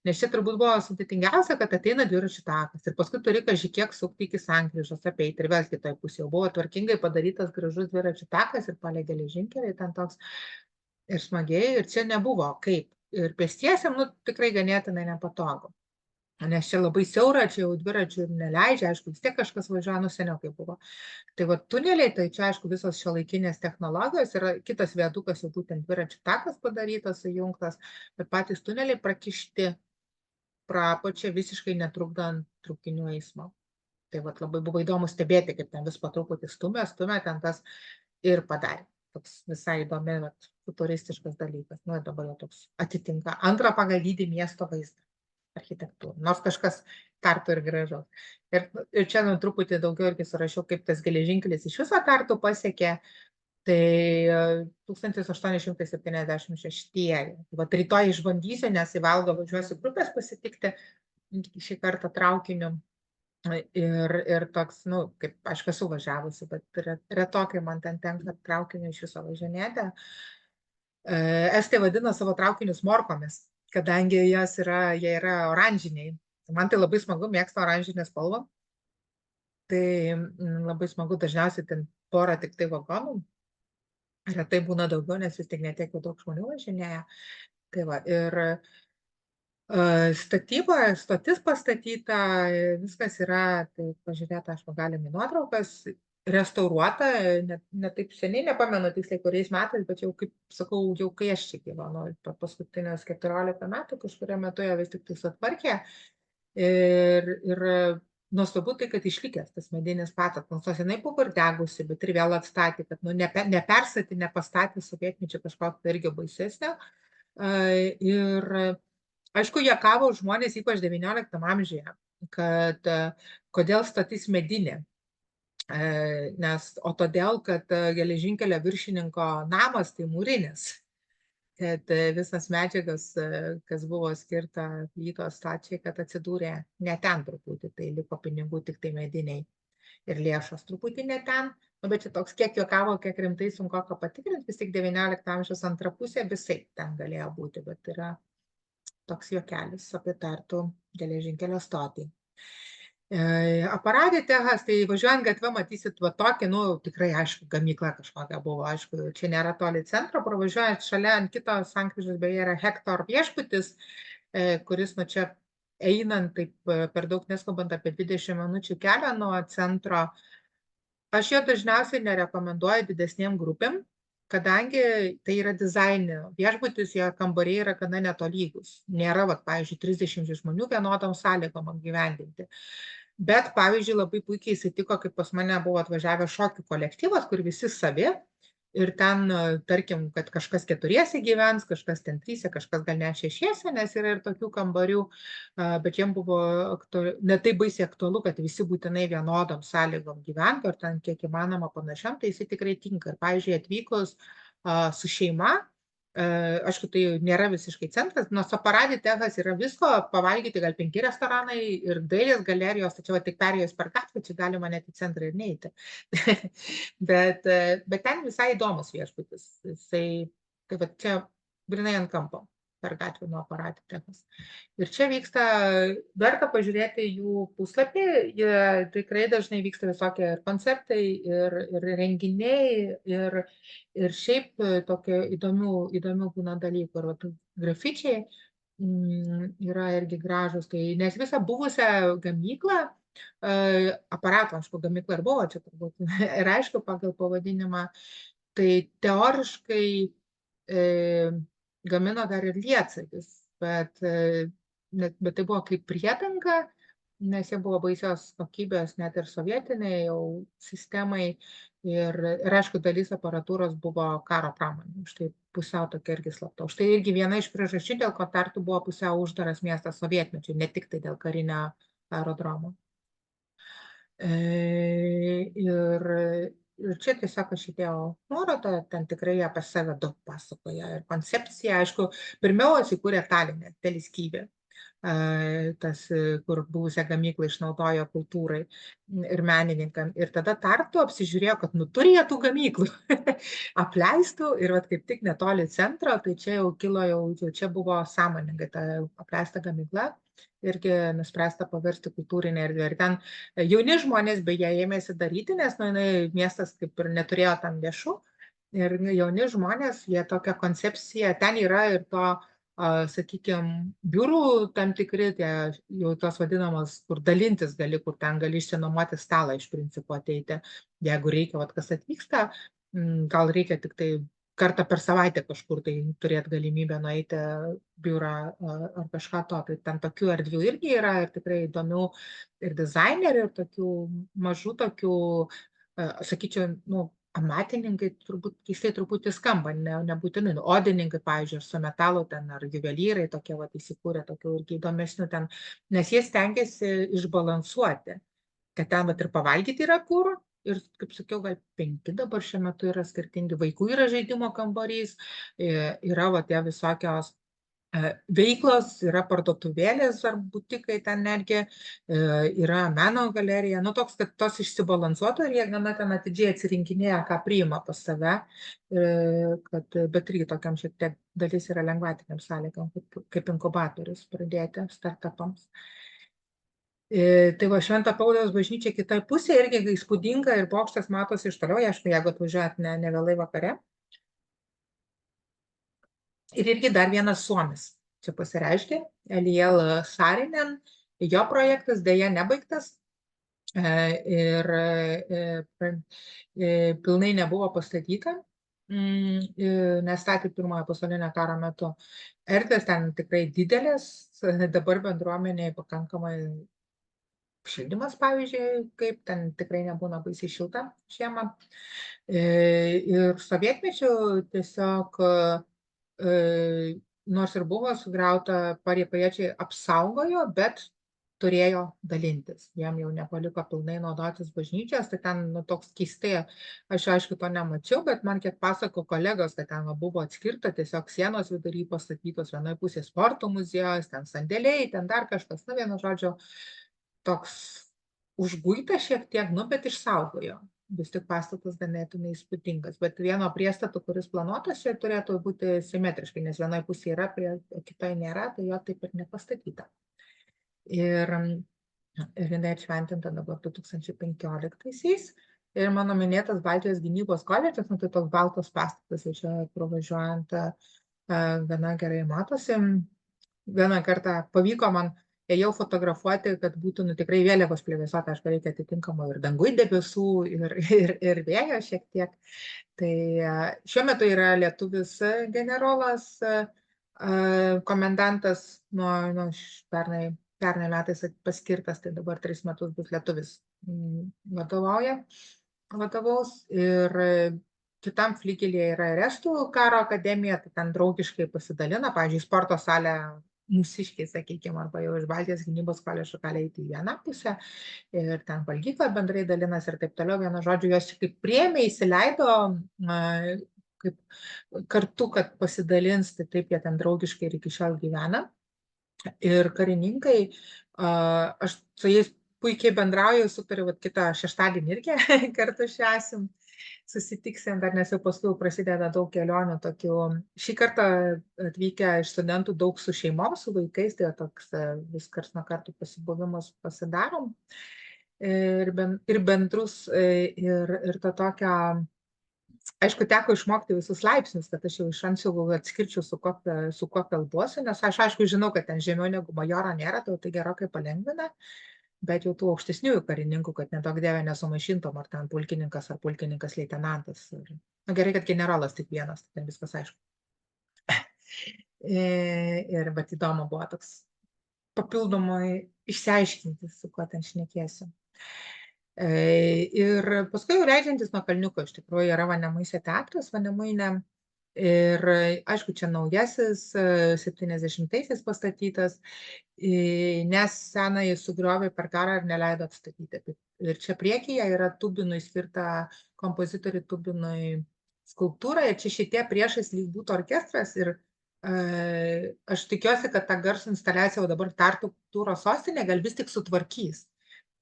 Nes čia turbūt buvo sudėtingiausia, kad ateina dviračių takas ir paskui turi kaži kiek sukti iki sankryžos apeiti ir vėl kitoje pusėje. Buvo tvarkingai padarytas gražus dviračių takas ir palei geležinkelį ten toks ir smagiai ir čia nebuvo kaip. Ir pėstiesiam, nu, tikrai ganėtinai nepatogu. Nes čia labai siaura, čia jau dviračių ir neleidžia, aišku, vis tiek kažkas važiuoja, nu seniau kaip buvo. Tai va tuneliai, tai čia aišku visos šiuolaikinės technologijos, yra kitas viadukas jau būtent dviračių takas padarytas, sujungtas, bet patys tuneliai prakišti prapačia visiškai netrukdant traukinių eismo. Tai va labai buvo įdomu stebėti, kaip ten vis po truputį stumia ten tas ir padarė. Toks visai įdomi, futuristiškas dalykas. Nu, dabar jau toks atitinka antrą pagal dydį miesto vaizdą. Architektūrą, nors kažkas Tartu ir gražaus. Ir čia truputį daugiau irgi surašiau, kaip tas geležinkelis iš viso Tartu pasiekė, tai 1876. Vat rytoj išbandysiu, nes į Valgą važiuosiu grupės pasitikti šį kartą traukiniu. Ir toks, nu, kaip aš esu važiavusi, bet retokai man ten tenka traukiniu iš viso važinėti. Estai vadina savo traukinius morkomis, kadangi jie yra oranžiniai. Man tai labai smagu, mėgstu oranžinę spalvą. Tai labai smagu, dažniausiai ten porą tik tai vagonų. Retai būna daugiau, nes vis tik netiek jau daug žmonių važinėja. Tai va, ir statyba, stotis pastatyta, viskas yra, tai pažiūrėta, aš galim į nuotraukas, restauruota, ne taip seniai, nepamenu tiksliai kuriais metais, bet jau, kaip sakau, jau kai aš čia gyvenu, per paskutinius 14 metų, kažkurio metu jie vis tik tai sutvarkė. Ir nuostabu tai, kad išlikęs tas medinis pastatas, nors jinai buvo ir degusi, bet ir vėl atstatė, kad nepersatė, nepastatė sovietmečio kažkokio irgi baisesnio. Ir aišku, juokavo žmonės, ypač 19 amžiuje, kad kodėl stotis medinė. O todėl, kad geležinkelio viršininko namas tai mūrinis, kad visas medžiagas, kas buvo skirta plytos stačiai, kad atsidūrė ne ten truputį, tai liko pinigų tik tai mediniai ir lėšos truputį ne ten, bet čia toks kiek juokavo, kiek rimtai sunku ką patikrinti, vis tik 19 amžiaus antra pusė visai ten galėjo būti, bet yra toks juokelis apie Tartu geležinkelio stotį. Aparatitechas, tai važiuojant gatvę matysit va tokį, nu, tikrai, aišku, gamykla kažkokia buvo, aišku, čia nėra toli centro, pravažiuojant šalia ant kito sankryžos, beje, yra Hektor viešbutis, kuris, nu, čia einant, taip per daug neskubant apie 20 minučių kelią nuo centro. Aš jo dažniausiai nerekomenduoju didesniem grupėm, kadangi tai yra dizainė. Viešbutis, jo kambariai yra gana netolygus. Nėra, va, pavyzdžiui, 30 žmonių vienodom sąlygom apgyvendinti. Bet, pavyzdžiui, labai puikiai įsitiko, kaip pas mane buvo atvažiavę šokių kolektyvas, kur visi savi. Ir ten, tarkim, kad kažkas 4 gyvens, kažkas ten 3, kažkas gal net 6, nes yra ir tokių kambarių. Bet jiems buvo ne taip baisiai aktualu, kad visi būtinai vienodom sąlygom gyventų, ar ten kiek įmanoma panašiam, tai jisai tikrai tinka. Ir, pavyzdžiui, atvykus su šeima, aišku, tai nėra visiškai centras, nors Aparatitechas yra visko, pavalgyti gal 5 restoranai ir dailės galerijos, tačiau tik perėjus per gatvę, čia galima net į centrą ir neiti. bet ten visai įdomus viešbutis. Tai va čia grinai ant kampo per gatvę nuo Aparatitechas. Ir čia vyksta, verta pažiūrėti jų puslapį, jie tikrai dažnai vyksta visokie koncertai ir renginiai ir šiaip tokio įdomių būna dalykų. Ir grafičiai yra irgi gražus, nes visą buvusią gamyklą, aparato, aišku, gamykla ir buvo čia turbūt, ir aišku, pagal pavadinimą, tai teoriškai gamino dar ir lietsargius, bet tai buvo kaip priedanga nes jie buvo baisios kokybės net ir sovietiniai jau sistemai. Ir aišku, dalis aparatūros buvo karo pramonė, štai pusiau tokia irgi slapta. Štai irgi viena iš priežasčių, dėl ko Tartu buvo pusiau uždaras miestas sovietmečiu, ne tik tai dėl karinio aerodromo. Ir čia tiesiog aš įdėjau nuorodą, ten tikrai apie save daug pasakoja. Ir koncepcija, aišku, pirmiau atsikūrė Taline, Teleskybė. Tas, kur buvusią gamyklą išnaudojo kultūrai ir menininkam. Ir tada Tartu apsižiūrėjo, kad turėtų gamyklų apleistų ir vat kaip tik netoli centro, tai čia jau kilo, jau čia buvo sąmoningai ta apleista gamykla irgi nuspręsta paversti kultūrinę erdvę. Ir ten jauni žmonės beje ėmėsi daryti, nes miestas kaip ir neturėjo tam lėšų. Ir jauni žmonės, jie tokią koncepciją, ten yra ir to, sakykime, biurų tam tikri, jau tos vadinamos, kur dalintis gali, kur ten gali išsinuomoti stalą iš principo ateiti. Jeigu reikia, kas atvyksta, gal reikia tik tai kartą per savaitę kažkur tai turėti galimybę nueiti biurą ar kažką to. Tai ten tokių erdvių irgi yra ir tikrai įdomių ir dizainerių, ir tokių mažų tokių, sakyčiau, amatininkai turbūt keistai truputį skamba, nebūtinai, odininkai, pavyzdžiui, su metalu ten, ar juvelyrai tokie įsikūrė, tokių irgi įdomesnių ten, nes jie stengiasi išbalansuoti, kad ten ir pavalgyti yra kur, ir, kaip sakiau, gal 5 dabar šiuo metu yra skirtingi, vaikų yra žaidimo kambarys, yra tie visokios veiklos, yra parduotuvėlės ar butikai ten netgi, yra meno galerija, toks, kad tos išsibalansuotų ir jie gana ten atidžiai atsirinkinėja, ką priima pas save, bet irgi tokiam šiek tiek dalis yra lengvatiniam sąlygom, kaip inkubatorius pradėti startupams. Tai va, Švento Pauliaus bažnyčia kitoj pusėje irgi įspūdinga ir bokštas matosi iš toliau, aišku, jeigu atvažiuojat nevėlai vakare. Ir irgi dar vienas suomis čia pasireiškė, Eliel Saarinen, jo projektas dėja nebaigtas ir pilnai nebuvo pastatyta, nes statė Pirmojo pasaulinio karo metu. Erdvės ten tikrai didelės, dabar bendruomeniai pakankamai šildymas, pavyzdžiui, kaip ten tikrai nebūna baisiai šilta žiemą. Ir sovietmečiu tiesiog nors ir buvo sugriauta, parapijiečiai apsaugojo, bet turėjo dalintis. Jiem jau nepaliko pilnai naudotis bažnyčios, tai ten toks keistai, aš aišku to nemačiau, bet man kiek pasako kolegos, kad ten buvo atskirta, tiesiog sienos vidury pastatytos, vienoje pusėje sporto muziejus, ten sandėliai, ten dar kažkas, vienu žodžiu, toks užguita šiek tiek, bet išsaugojo. Vis tik pastatas ganėtinai įspūdingas, bet vieno priestato, kuris planuotas, čia turėtų būti simetriškai, nes vienoje pusėje yra, o kitoje nėra, tai jo taip ir nepastatyta. Ir jinai atšventinta dabar 2015-aisiais. Ir mano minėtas Baltijos gynybos koledžas, tai toks baltas pastatas, čia pravažiuojant gana gerai matosi. Vieną kartą pavyko man ėjau fotografuoti, kad būtų tikrai vėliavos plevėsuota, aišku, reikia atitinkamo ir dangui debesų, ir vėjo šiek tiek. Tai šiuo metu yra lietuvis generolas, komendantas nuo pernai metais paskirtas, tai dabar 3 metus bus lietuvis vadovaus. Ir kitam fligelėje yra ir estų karo akademija, tai ten draugiškai pasidalina, pavyzdžiui, sporto salę mūsiškiai, sakykime, arba jau iš Baltijos gynybos koledžo gali eiti į vieną pusę ir ten valgyklą bendrai dalinas ir taip toliau. Vienu žodžiu, jos kaip priėmė, įsileido kaip kartu, kad pasidalins, tai taip jie ten draugiškai ir iki šiol gyvena. Ir karininkai, aš su jais puikiai bendrauju, sutariu, kitą šeštadienį irgi kartu švęsim. Susitiksim dar, nes jau paskui prasideda daug kelionių tokių. Šį kartą atvykę iš studentų daug su šeimom, su vaikais, tai toks vis karts nuo kartų pasibuvimus pasidarom. Ir bendrus, ir to tokio, aišku, teko išmokti visus laipsnius, kad aš jau iš anksto atskirčiau, su kuo kalbuosiu, nes aš aišku žinau, kad ten žemiau negu majoro nėra, tai gerokai palengvina. Bet jau tų aukštesniųjų karininkų, kad nedaug dievė nesumaišintom, ar ten pulkininkas, ar pulkininkas leitenantas. Gerai, kad generolas tik vienas, ten viskas aišku. Ir bet įdomu buvo toks papildomai išsiaiškinti, su kuo ten šnekėsiu. Ir paskui jau leidžiantis nuo kalniuko, iš tikrųjų yra Vanemuisė teatras, Vanemuinė. Ir aišku, čia naujasis, 70-aisiais pastatytas, nes senąjį sugriovė per karą ir neleido atstatyti. Ir čia priekyje yra Tubinui skirta kompozitoriui Tubinui skulptūra, ir čia šitie priešais lyg būtų orkestras. Ir aš tikiuosi, kad tą garso instaliaciją jau dabar Tartu kultūros sostinė gal vis tik sutvarkys.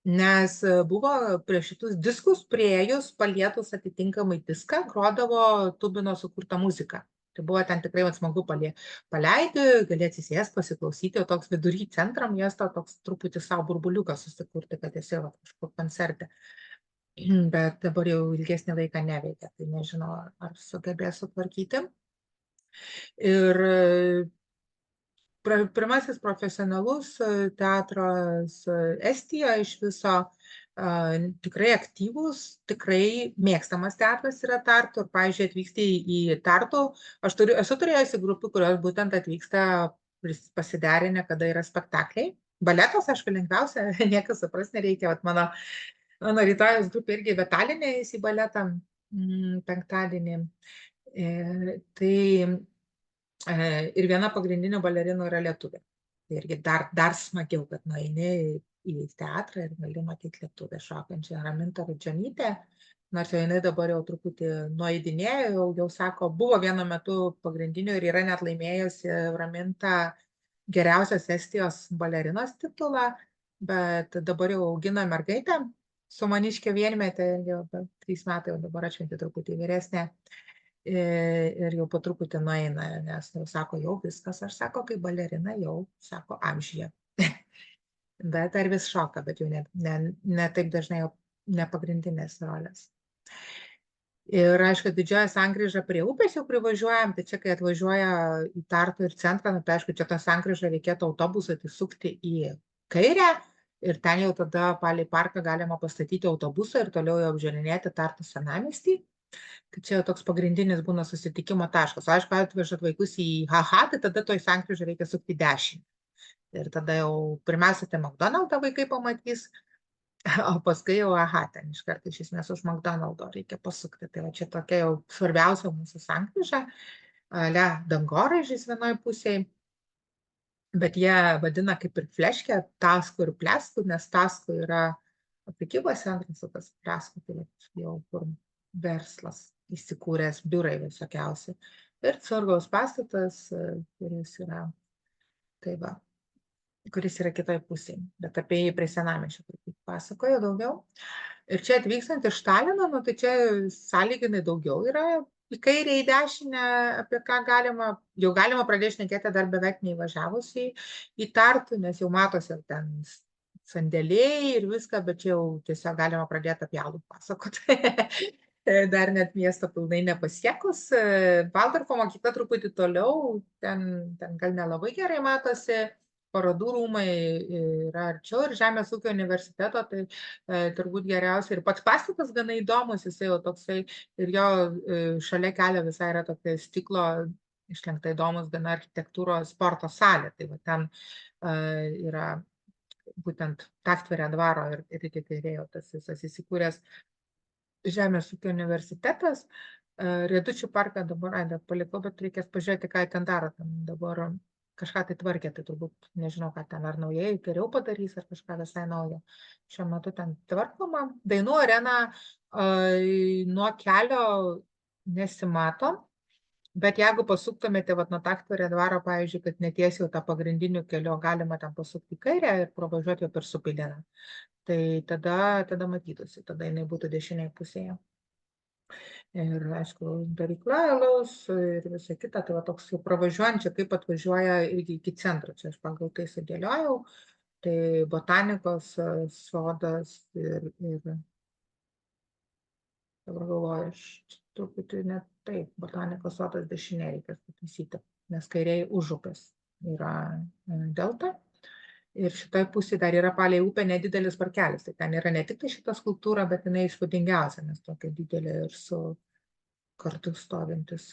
Nes buvo prie šitus diskus priėjus, palietus atitinkamai diską, grodavo Tubino sukurta muzika. Tai buvo ten tikrai smagu paleidi, gali atsisėsti, pasiklausyti, o toks vidury centro miesto, toks truputį savo burbuliuką susikurti, kad esi kažkur koncerte. Bet dabar jau ilgesnį laiką neveikia, tai nežinau, ar sugebės sutvarkyti. Ir pirmasis profesionalus teatras Estijoje iš viso, tikrai aktyvus, tikrai mėgstamas teatras yra Tartu. Ir, pavyzdžiui, atvykti į Tartu, esu turėjusi grupių, kurios būtent atvyksta pasiderinę, kada yra spektakliai. Baletas, aišku, lengviausia, niekas supras nereikia. Mano rytojus grupė irgi Vetalinė eis į baletą penktadienį. Ir viena pagrindinių balerinų yra lietuvė. Tai irgi dar smagiau, kad nueini į teatrą ir gali matyti lietuvę šokančią, Raminta Rudžionytė, nors jau jinai dabar jau truputį nueidinėjo, jau sako, buvo vienu metu pagrindinių ir yra net laimėjusi Raminta geriausios Estijos balerinos titulą, bet dabar jau augina mergaitę su Maniškio vienmetė, jau 3 metai, jau dabar atšventė truputį vyresnė. Ir jau po truputį nueina, nes jau sako, jau viskas, aš sako, kaip balerina, jau sako, amžyje. Bet ar vis šoka, bet jau ne taip dažnai jau nepagrindinės rolės. Ir aišku, didžioji sankryža prie upės jau privažiuojam, tai čia, kai atvažiuoja į Tartu ir centrą, tai aišku, čia tą sankryžą reikėtų autobusą sukti į kairę ir ten jau tada palei parką galima pastatyti autobusą ir toliau jau apžiūrinėti Tartu senamiestį. Tai čia toks pagrindinis būna susitikimo taškas. Aišku, atvežat vaikus į HH, tai tada toj sankryžą reikia sukti 10. Ir tada jau pirmiausia, tai McDonald'ą vaikai pamatys, o paskui jau ten iš karto iš esmės už McDonald'o reikia pasukti. Tai va čia tokia jau svarbiausia mūsų sankryža, dangoraižis vienoj pusėje, bet jie vadina kaip ir Fleškė, Taskų ir Pleskų, nes Taskų yra prekybos centras, o tas Pleskų tai jau kur verslas įsikūręs, biurai visokiausi. Ir Cirgaus pastatas, kuris yra kitoj pusėje, bet apie jį prie senamiesčio pasakoju daugiau. Ir čia atvykstant iš Talino, tai čia sąlyginai daugiau yra į kairę, į dešinę, apie ką jau galima pradėti šnekėti dar beveik neįvažiavus į Tartu, nes jau matosi ten sandėliai ir viską, bet čia jau tiesiog galima pradėti apie alų pasakoti. Dar net miesto pilnai nepasiekus. Valdorfo mokykla truputį toliau, ten gal nelabai gerai matosi, parodų rūmai yra arčiau ir Žemės ūkio universiteto, tai turbūt geriausia. Ir pats pastatas gana įdomus, jisai jau toksai, ir jo šalia kelio visai yra tokia stiklo išlenkta įdomus gana architektūros sporto salė. Tai va ten yra būtent Taktverio dvaro ir iki kairėjo tas visas įsikūręs Žemės ūkio universitetas. Riedučių parką dabar palikau, bet reikės pažiūrėti, ką ten daro. Dabar kažką tai tvarkė, tai turbūt nežinau, ką ten ar naujai geriau padarys, ar kažką visai naujo. Šiuo metu ten tvarkoma. Dainų arena nuo kelio nesimato, bet jeigu pasuktumėte nuo Taktverio dvaro, pavyzdžiui, kad netiesiau tą pagrindinių kelių, galima ten pasukti į kairę ir pravažiuoti per Supiliną. Tai tada matytųsi, tada jinai būtų dešinėje pusėje. Ir, aišku, darykla alaus ir visa kita, tai va toks jau pravažiuojant, čia kaip atvažiuoja irgi iki centro, čia aš pagal tai sudėliojau, tai botanikos sodas ir dabar galvoju, aš truputį net taip, botanikos sodas dešinė reikės pataisyti, nes kairiai už upės yra delta. Ir šitoj pusėje dar yra palei upę nedidelis parkelis. Tai ten yra ne tik tai šita skulptūra, bet jinai įspūdingiausia, nes tokia didelė ir su kartu stovintis.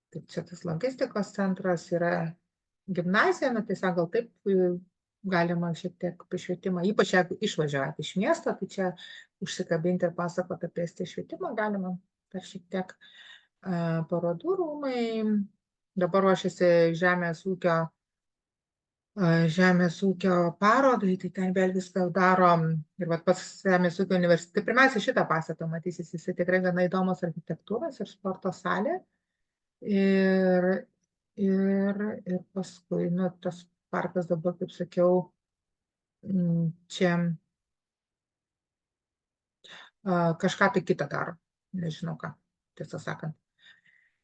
Tai čia tas logistikos centras yra gimnazija, tiesiog gal taip galima šiek tiek apie švietimą, ypač jeigu išvažiuojat iš miesto, tai čia užsikabinti ir pasakoti apie estijos švietimą galima. Dar šiek tiek parodų rūmai. Dabar ruošiasi žemės ūkio parodai, tai ten vėl viską darom. Ir vat pats Žemės ūkio universitetas, pirmiausia šitą pastatą matysis, jis tikrai gana įdomus architektūros ir sporto salė. Ir paskui, nu, tas parkas dabar, kaip sakiau, čia kažką tai kitą daro, nežinau ką, tiesą sakant.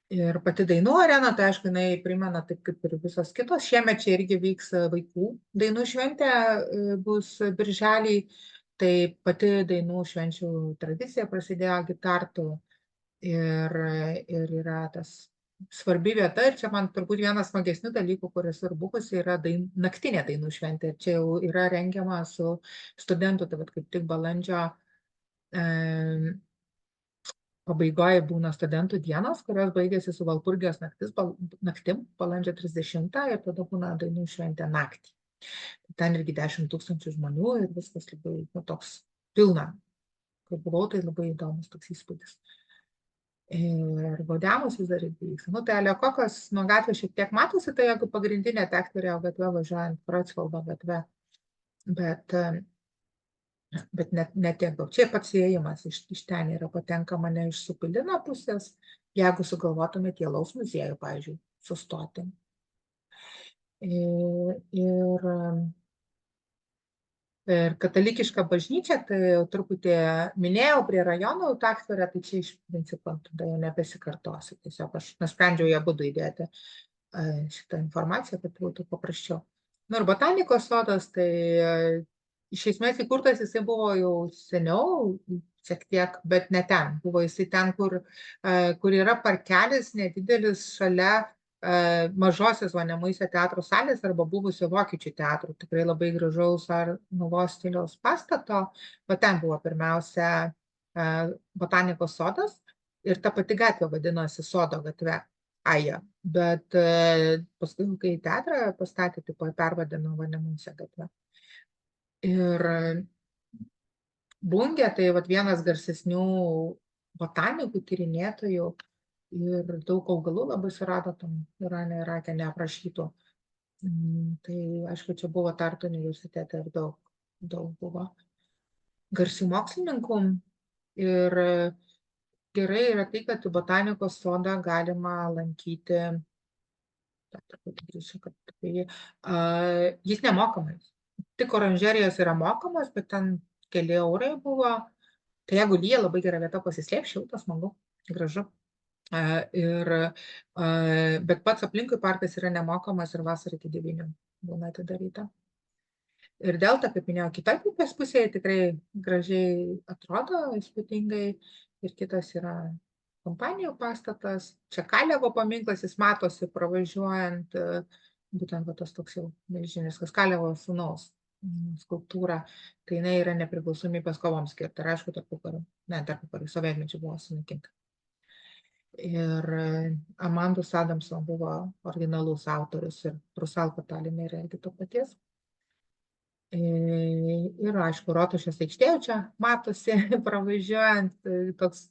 Ir pati dainų arena, tai aišku, jinai primena taip kaip ir visos kitos. Šiemet čia irgi vyks vaikų dainų šventė, bus birželį. Tai pati dainų švenčių tradicija prasidėjo Gitartų ir yra tas svarbi vieta. Ir čia man turbūt vienas smagesnių dalykų, kuris ir buvusi, yra naktinė dainų šventė. Čia jau yra rengiama su studentų, tai vat kaip tik balandžio pabaigoje būna studentų dienos, kurios baigėsi su Valpurgijos naktim, balandžio 30, ir tada būna dainų šventė naktį. Ten irgi 10 000 žmonių ir viskas labai toks pilna. Kai buvau, tai labai įdomus toks įspūdis. Ir Gaudeamus vis dar įvyks. Nu, tai Alekokas nuo gatvės šiek tiek matosi, tai jeigu pagrindinė Tektorėjo gatve važiuojant Kreutzvaldo gatve, bet ne tiek daug. Čia pats įėjimas iš ten yra patenkama ne iš Supilino pusės, jeigu sugalvotumėte į Alaus muziejų, pavyzdžiui, sustoti. Ir katalikiška bažnyčia, tai jau truputį minėjau prie rajonų Taktverę, tai čia iš principo tada jau nebesikartosiu. Tiesiog aš nusprendžiau ją būdų įdėti šitą informaciją, kad būtų paprasčiau. Nu ir botanikos sodas, tai iš esmės įkurtas jisai buvo jau seniau, šiek tiek, bet ne ten. Buvo jisai ten, kur yra parkelis nedidelis šalia mažosios Vanemuisio teatro salės arba buvusio Vokiečių teatro, tikrai labai gražaus ar Nouveau stiliaus pastato. Bet ten buvo pirmiausia botanikos sodas ir ta pati gatvė vadinosi Sodo gatve. Aja, bet paskui, kai teatrą pastatė, tai pervadino Vanemuisio gatve. Ir Bungė, tai vat vienas garsesnių botanikų, tyrinėtojų, ir daug augalų labai surado tam Irake neaprašytų. Tai aišku, čia buvo Tartu universitete ir daug buvo garsių mokslininkų. Ir gerai yra tai, kad botanikos sodą galima lankyti, jis nemokamai. Tik oranžerijos yra mokamos, bet ten keli eurai buvo. Tai jeigu lyja, labai gera vieta pasislėpti, šilta, smagu, gražu. Bet pats aplinkui parkas yra nemokamas ir vasarą iki 9 būna atidaryta. Ir Delta, kaip minėjau, kitoj upės pusėje tikrai gražiai atrodo, įspūdingai. Ir kitas yra kompanijų pastatas. Čia Kalevo paminklas, jis matosi pravažiuojant, būtent tas toks jau milžiniškas Kalevo sūnaus skulptūra, tai jinai yra nepriklausomybės kovoms skirta. Ir aišku, tarpukariu sovietmečiu buvo sunaikinta. Ir Amandus Adamson buvo originalus autorius ir Rusalko Taline yra irgi to paties. Ir aišku, Rotušės aikštė čia matosi pravažiuojant,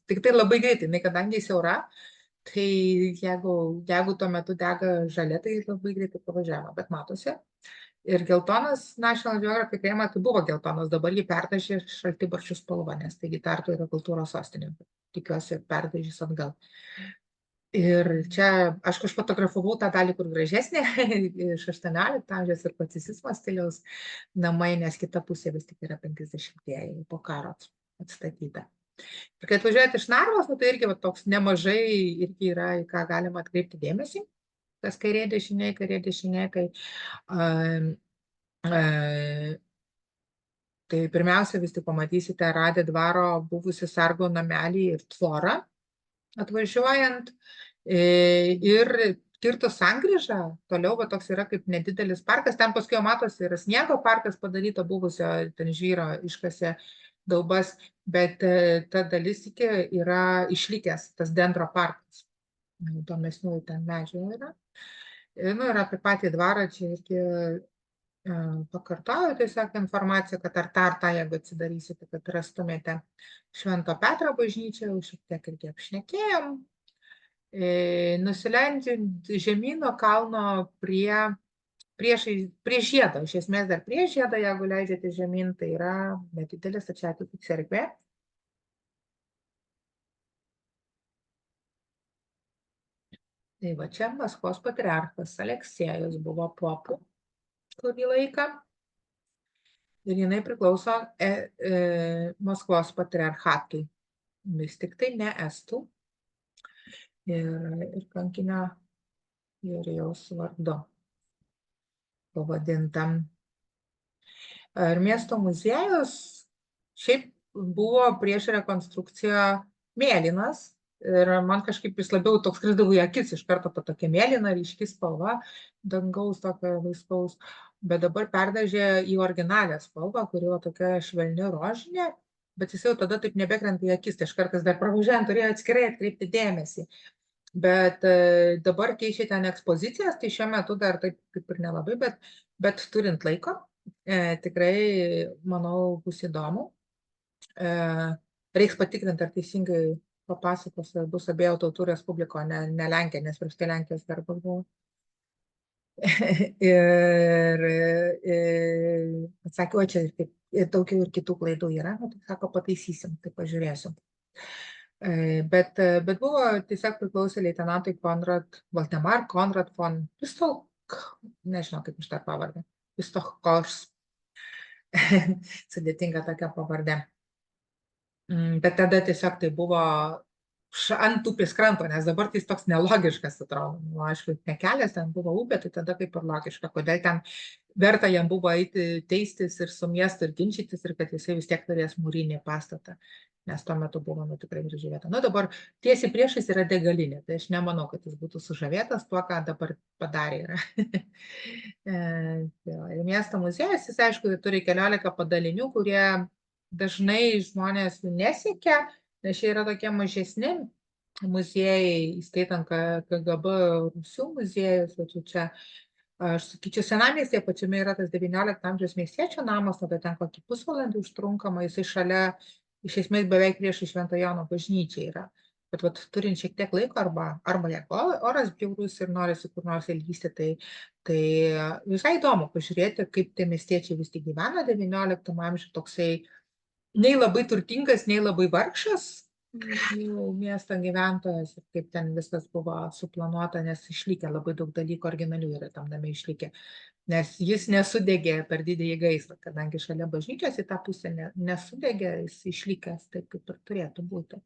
tik tai labai greitai, kadangi siaura, tai jeigu tuo metu dega žalia, tai labai greitai pravažiavo, bet matosi. Ir geltonas National Geographic rėma, tai buvo geltonas, dabar jį perdažė šaltibarščių spalva, nes taigi Tartu yra kultūros sostinė, tikiuosi perdažys atgal. Ir čia aš fotografavau tą dalį, kur gražesnė, iš 18 amžiaus ir klasicizmo stiliaus namai, nes kita pusė vis tik yra 50-ieji po karo atstatyta. Ir kai atvažiuojate iš Narvos, tai irgi toks nemažai irgi yra, į ką galima atkreipti dėmesį. Tas kairė dešinė, kai tai pirmiausia vis tik pamatysite Radė dvaro buvusi sargo namelį ir tvorą atvažiuojant. Ir kirtus sankryžą, toliau toks yra kaip nedidelis parkas, ten paskui matosi yra sniego parkas padaryta buvusio, ten žvyro iškasė daubas, bet ta dalis iki yra išlikęs, tas dendro parkas. Įdomesnių ten medžių yra. Ir apie patį dvarą čia irgi Pakartoju tiesiog informaciją, kad ar tartą, jeigu atsidarysite, kad rastumėte Švento Petro bažnyčią, jau šiek tiek irgi apšnekėjom. Nusileidžiant žemyno kalno prie žiedo, iš esmės dar prie žiedo, jeigu leidžiate žemyn, tai yra nedidelė stačiatikių cerkvė. Tai va čia Maskvos patriarchas Aleksiejus buvo popu kurį laiką ir jinai priklauso Maskvos patriarchatui, vis tik tai ne estų ir kankinio Jurijaus vardu pavadintam. Ir miesto muziejus šiaip buvo prieš rekonstrukciją mėlynas ir man kažkaip jis labiau toks krisdavo į akis iš karto ta tokia mėlyna, ryški spalva, dangaus tokia laisvaus, bet dabar perdažė į originalią spalvą, kuri va tokia švelni rožinė, bet jis jau tada taip nebekrenta į akis, tai aš kartais dar pravažiuojant turėjau atskirai atkreipti dėmesį. Bet dabar keičia ten ekspozicijas, tai šiuo metu dar taip kaip ir nelabai, bet turint laiko, tikrai, manau, bus įdomu. Reiks patikrinti, ar teisingai papasakos, ar bus Abiejų tautų Respubliko, ne Lenkija, nes prieš tai Lenkijos darbas buvo. Ir atsakiau, čia ir daugiau ir kitų klaidų yra, tai sako, pataisysim, tai pažiūrėsim. Bet buvo tiesiog priklausė leitenantui Valdemar Konrad von Pistok, nežinau kaip iš tą pavardę, Pistochkos, sudėtinga tokia pavardė. Bet tada tiesiog tai buvo ant upės kranto, nes dabar tai toks nelogiškas atrodo. Nu, aišku, ne kelias, ten buvo upė, tai tada kaip ir logiška, kodėl ten verta jam buvo eiti teistis ir su miestu ir ginčytis ir kad jisai vis tiek turės mūrinį pastatą, nes tuo metu buvo tikrai graži vieta. Nu, dabar tiesiai priešais yra degalinė, tai aš nemanau, kad jis būtų sužavėtas tuo, ką dabar padarė yra. Ir miesto muziejus, jis aišku, turi 14 padalinių, kurie dažnai žmonės nesiekia, nes čia yra tokie mažesni muziejai, įskaitant KGB Rusių muziejus, o čia, aš sakyčiau, senamiestyje pačiame yra tas 19 amžiaus miestiečio namas, tada ten kokį pusvalandį užtrunkama, jisai šalia, iš esmės beveik priešais Švento Jono bažnyčią yra. Bet vat, turint šiek tiek laiko, arba jeigu oras bjaurus ir norisi kur nors ilgysti, tai visai įdomu pažiūrėti, kaip tie miestiečiai vis tik gyvena 19 amžiuje, toksai nei labai turtingas, nei labai vargšas miesto gyventojas ir kaip ten viskas buvo suplanuota, nes išlikę labai daug dalykų originalių yra tam name išlikę, nes jis nesudegė per didįjį gaisrą, kadangi šalia bažnyčios į tą pusę nesudegė, jis išlikęs taip, kaip ir turėtų būti.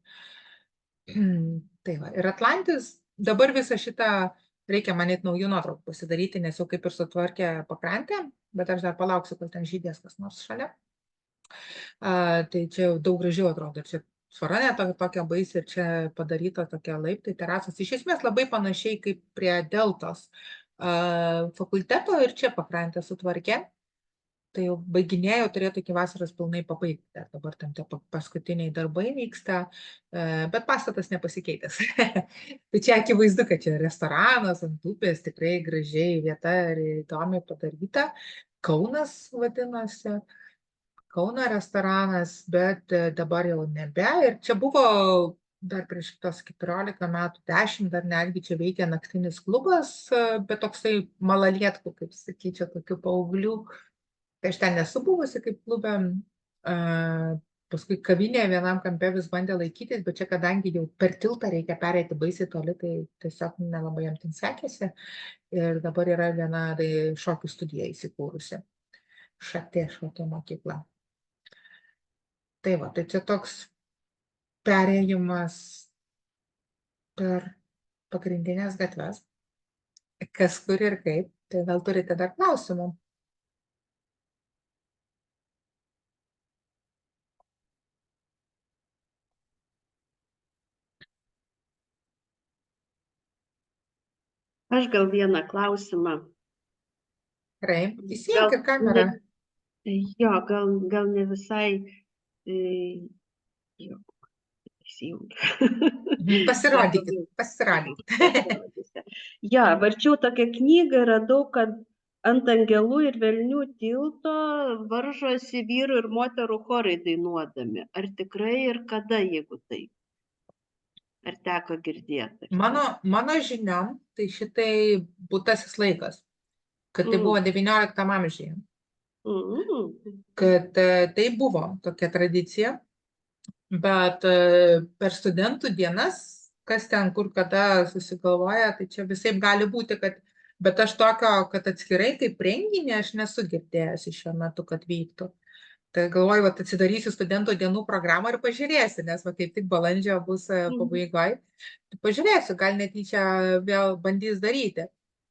Tai va, ir Atlantis, dabar visą šitą reikia manyti naujų nuotraukų pasidaryti, nes jau kaip ir sutvarkė pakrantę, bet aš dar palauksiu, kol ten žydės kas nors šalia. Tai čia jau daug gražiau atrodo, čia svara net tokia baisi ir čia padaryta tokia laiptai, terasos, iš esmės labai panašiai kaip prie Deltos fakulteto ir čia pakrantę sutvarkė, tai jau baiginėjau, turėtų iki vasaros pilnai pabaigti, dabar tam tie paskutiniai darbai vyksta, bet pastatas nepasikeitęs. Tai čia akivaizdu, kad čia restoranas ant upės, tikrai gražiai vieta ir įdomiai padaryta, Kaunas vadinosi, Kauno restoranas, bet dabar jau nebe. Ir čia buvo dar prieš tos 14 metų, 10 dar netgi čia veikia naktinis klubas, bet toksai malalietkų, kaip sakyčiau, tokių paauglių. Tai aš ten nesu buvusi kaip klube, paskui kavinėje vienam kampe vis bandė laikytis, bet čia kadangi jau per tiltą reikia pereiti baisiai toli, tai tiesiog nelabai jam ten sekėsi. Ir dabar yra viena šokių studija įsikūrusi, Šatė šokio mokykla. Tai va, tai čia toks perėjimas per pagrindinės gatves, kas kur ir kaip, tai gal turite dar klausimų? Aš gal vieną klausimą. Gerai, įsijungit kamerą. Jo, gal ne visai įsijungiu. Pasirodykit. Jo, varčiau tokią knygą, radau, kad ant angelų ir velnių tilto varžosi vyrų ir moterų chorai dainuodami. Ar tikrai ir kada, jeigu taip? Ar teko girdėti? Mano žiniom, tai šitai būtasis laikas, kad tai buvo 19 amžiuje, kad tai buvo tokia tradicija, bet per studentų dienas, kas ten kur kada susigalvoja, tai čia visaip gali būti, bet aš tokio, kad atskirai kaip renginį aš nesu girdėjusi šiuo metu, kad vyktų. Tai galvoju, vat atsidarysiu studentų dienų programą ir pažiūrėsiu, nes va kaip tik balandžio bus pabaigoje. Pažiūrėsiu, gal netyčia vėl bandys daryti,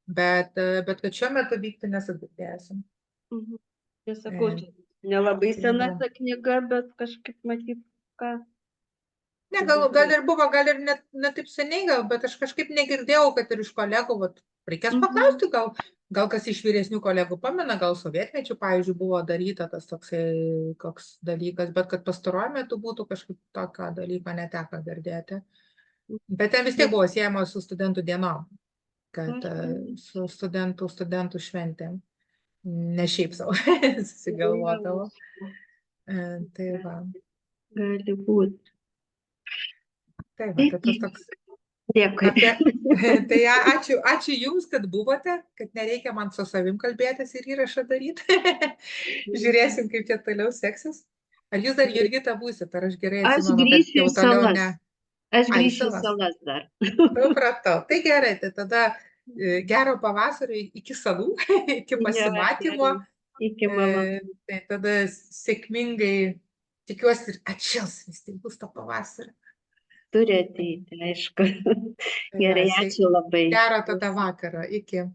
bet kad šiuo metu vyktų nesu girdėjusi. Nesakau, čia nelabai sena ta knyga, bet kažkaip matyt, ką. Ne, gal ir buvo, gal ir ne taip seniai, bet aš kažkaip negirdėjau, kad ir iš kolegų, vat, reikės paklausti, gal kas iš vyresnių kolegų pamena, gal sovietmečių, pavyzdžiui, buvo daryta tas toksai koks dalykas, bet kad pastaruoju metu būtų kažkaip tokio dalyko neteko girdėti. Bet ten vis tiek buvo siejama su studentų dienom, kad su studentų šventėm, ne šiaip savo susigalvodavo. Tai va. Gali būti. Tai va, tai tas toks. Dėkui. Tai ačiū Jums, kad buvote, kad nereikia man su savim kalbėtis ir įrašą daryti. Žiūrėsim, kaip čia toliau seksis. Ar Jūs dar, Jurgita, būsit, ar aš gerai atsimenu, kad jau toliau ne? Aš grįšiu į salas dar. Supratau. Tai gerai, tai tada gero pavasario iki salų, iki pasimatymo. Iki malonumo. Tai tada sėkmingai, tikiuosi, ir atšils, vis tai bus to pavasario. Turi ateiti, aišku. Gerai, ačiū labai. Gero tada vakaro. Iki.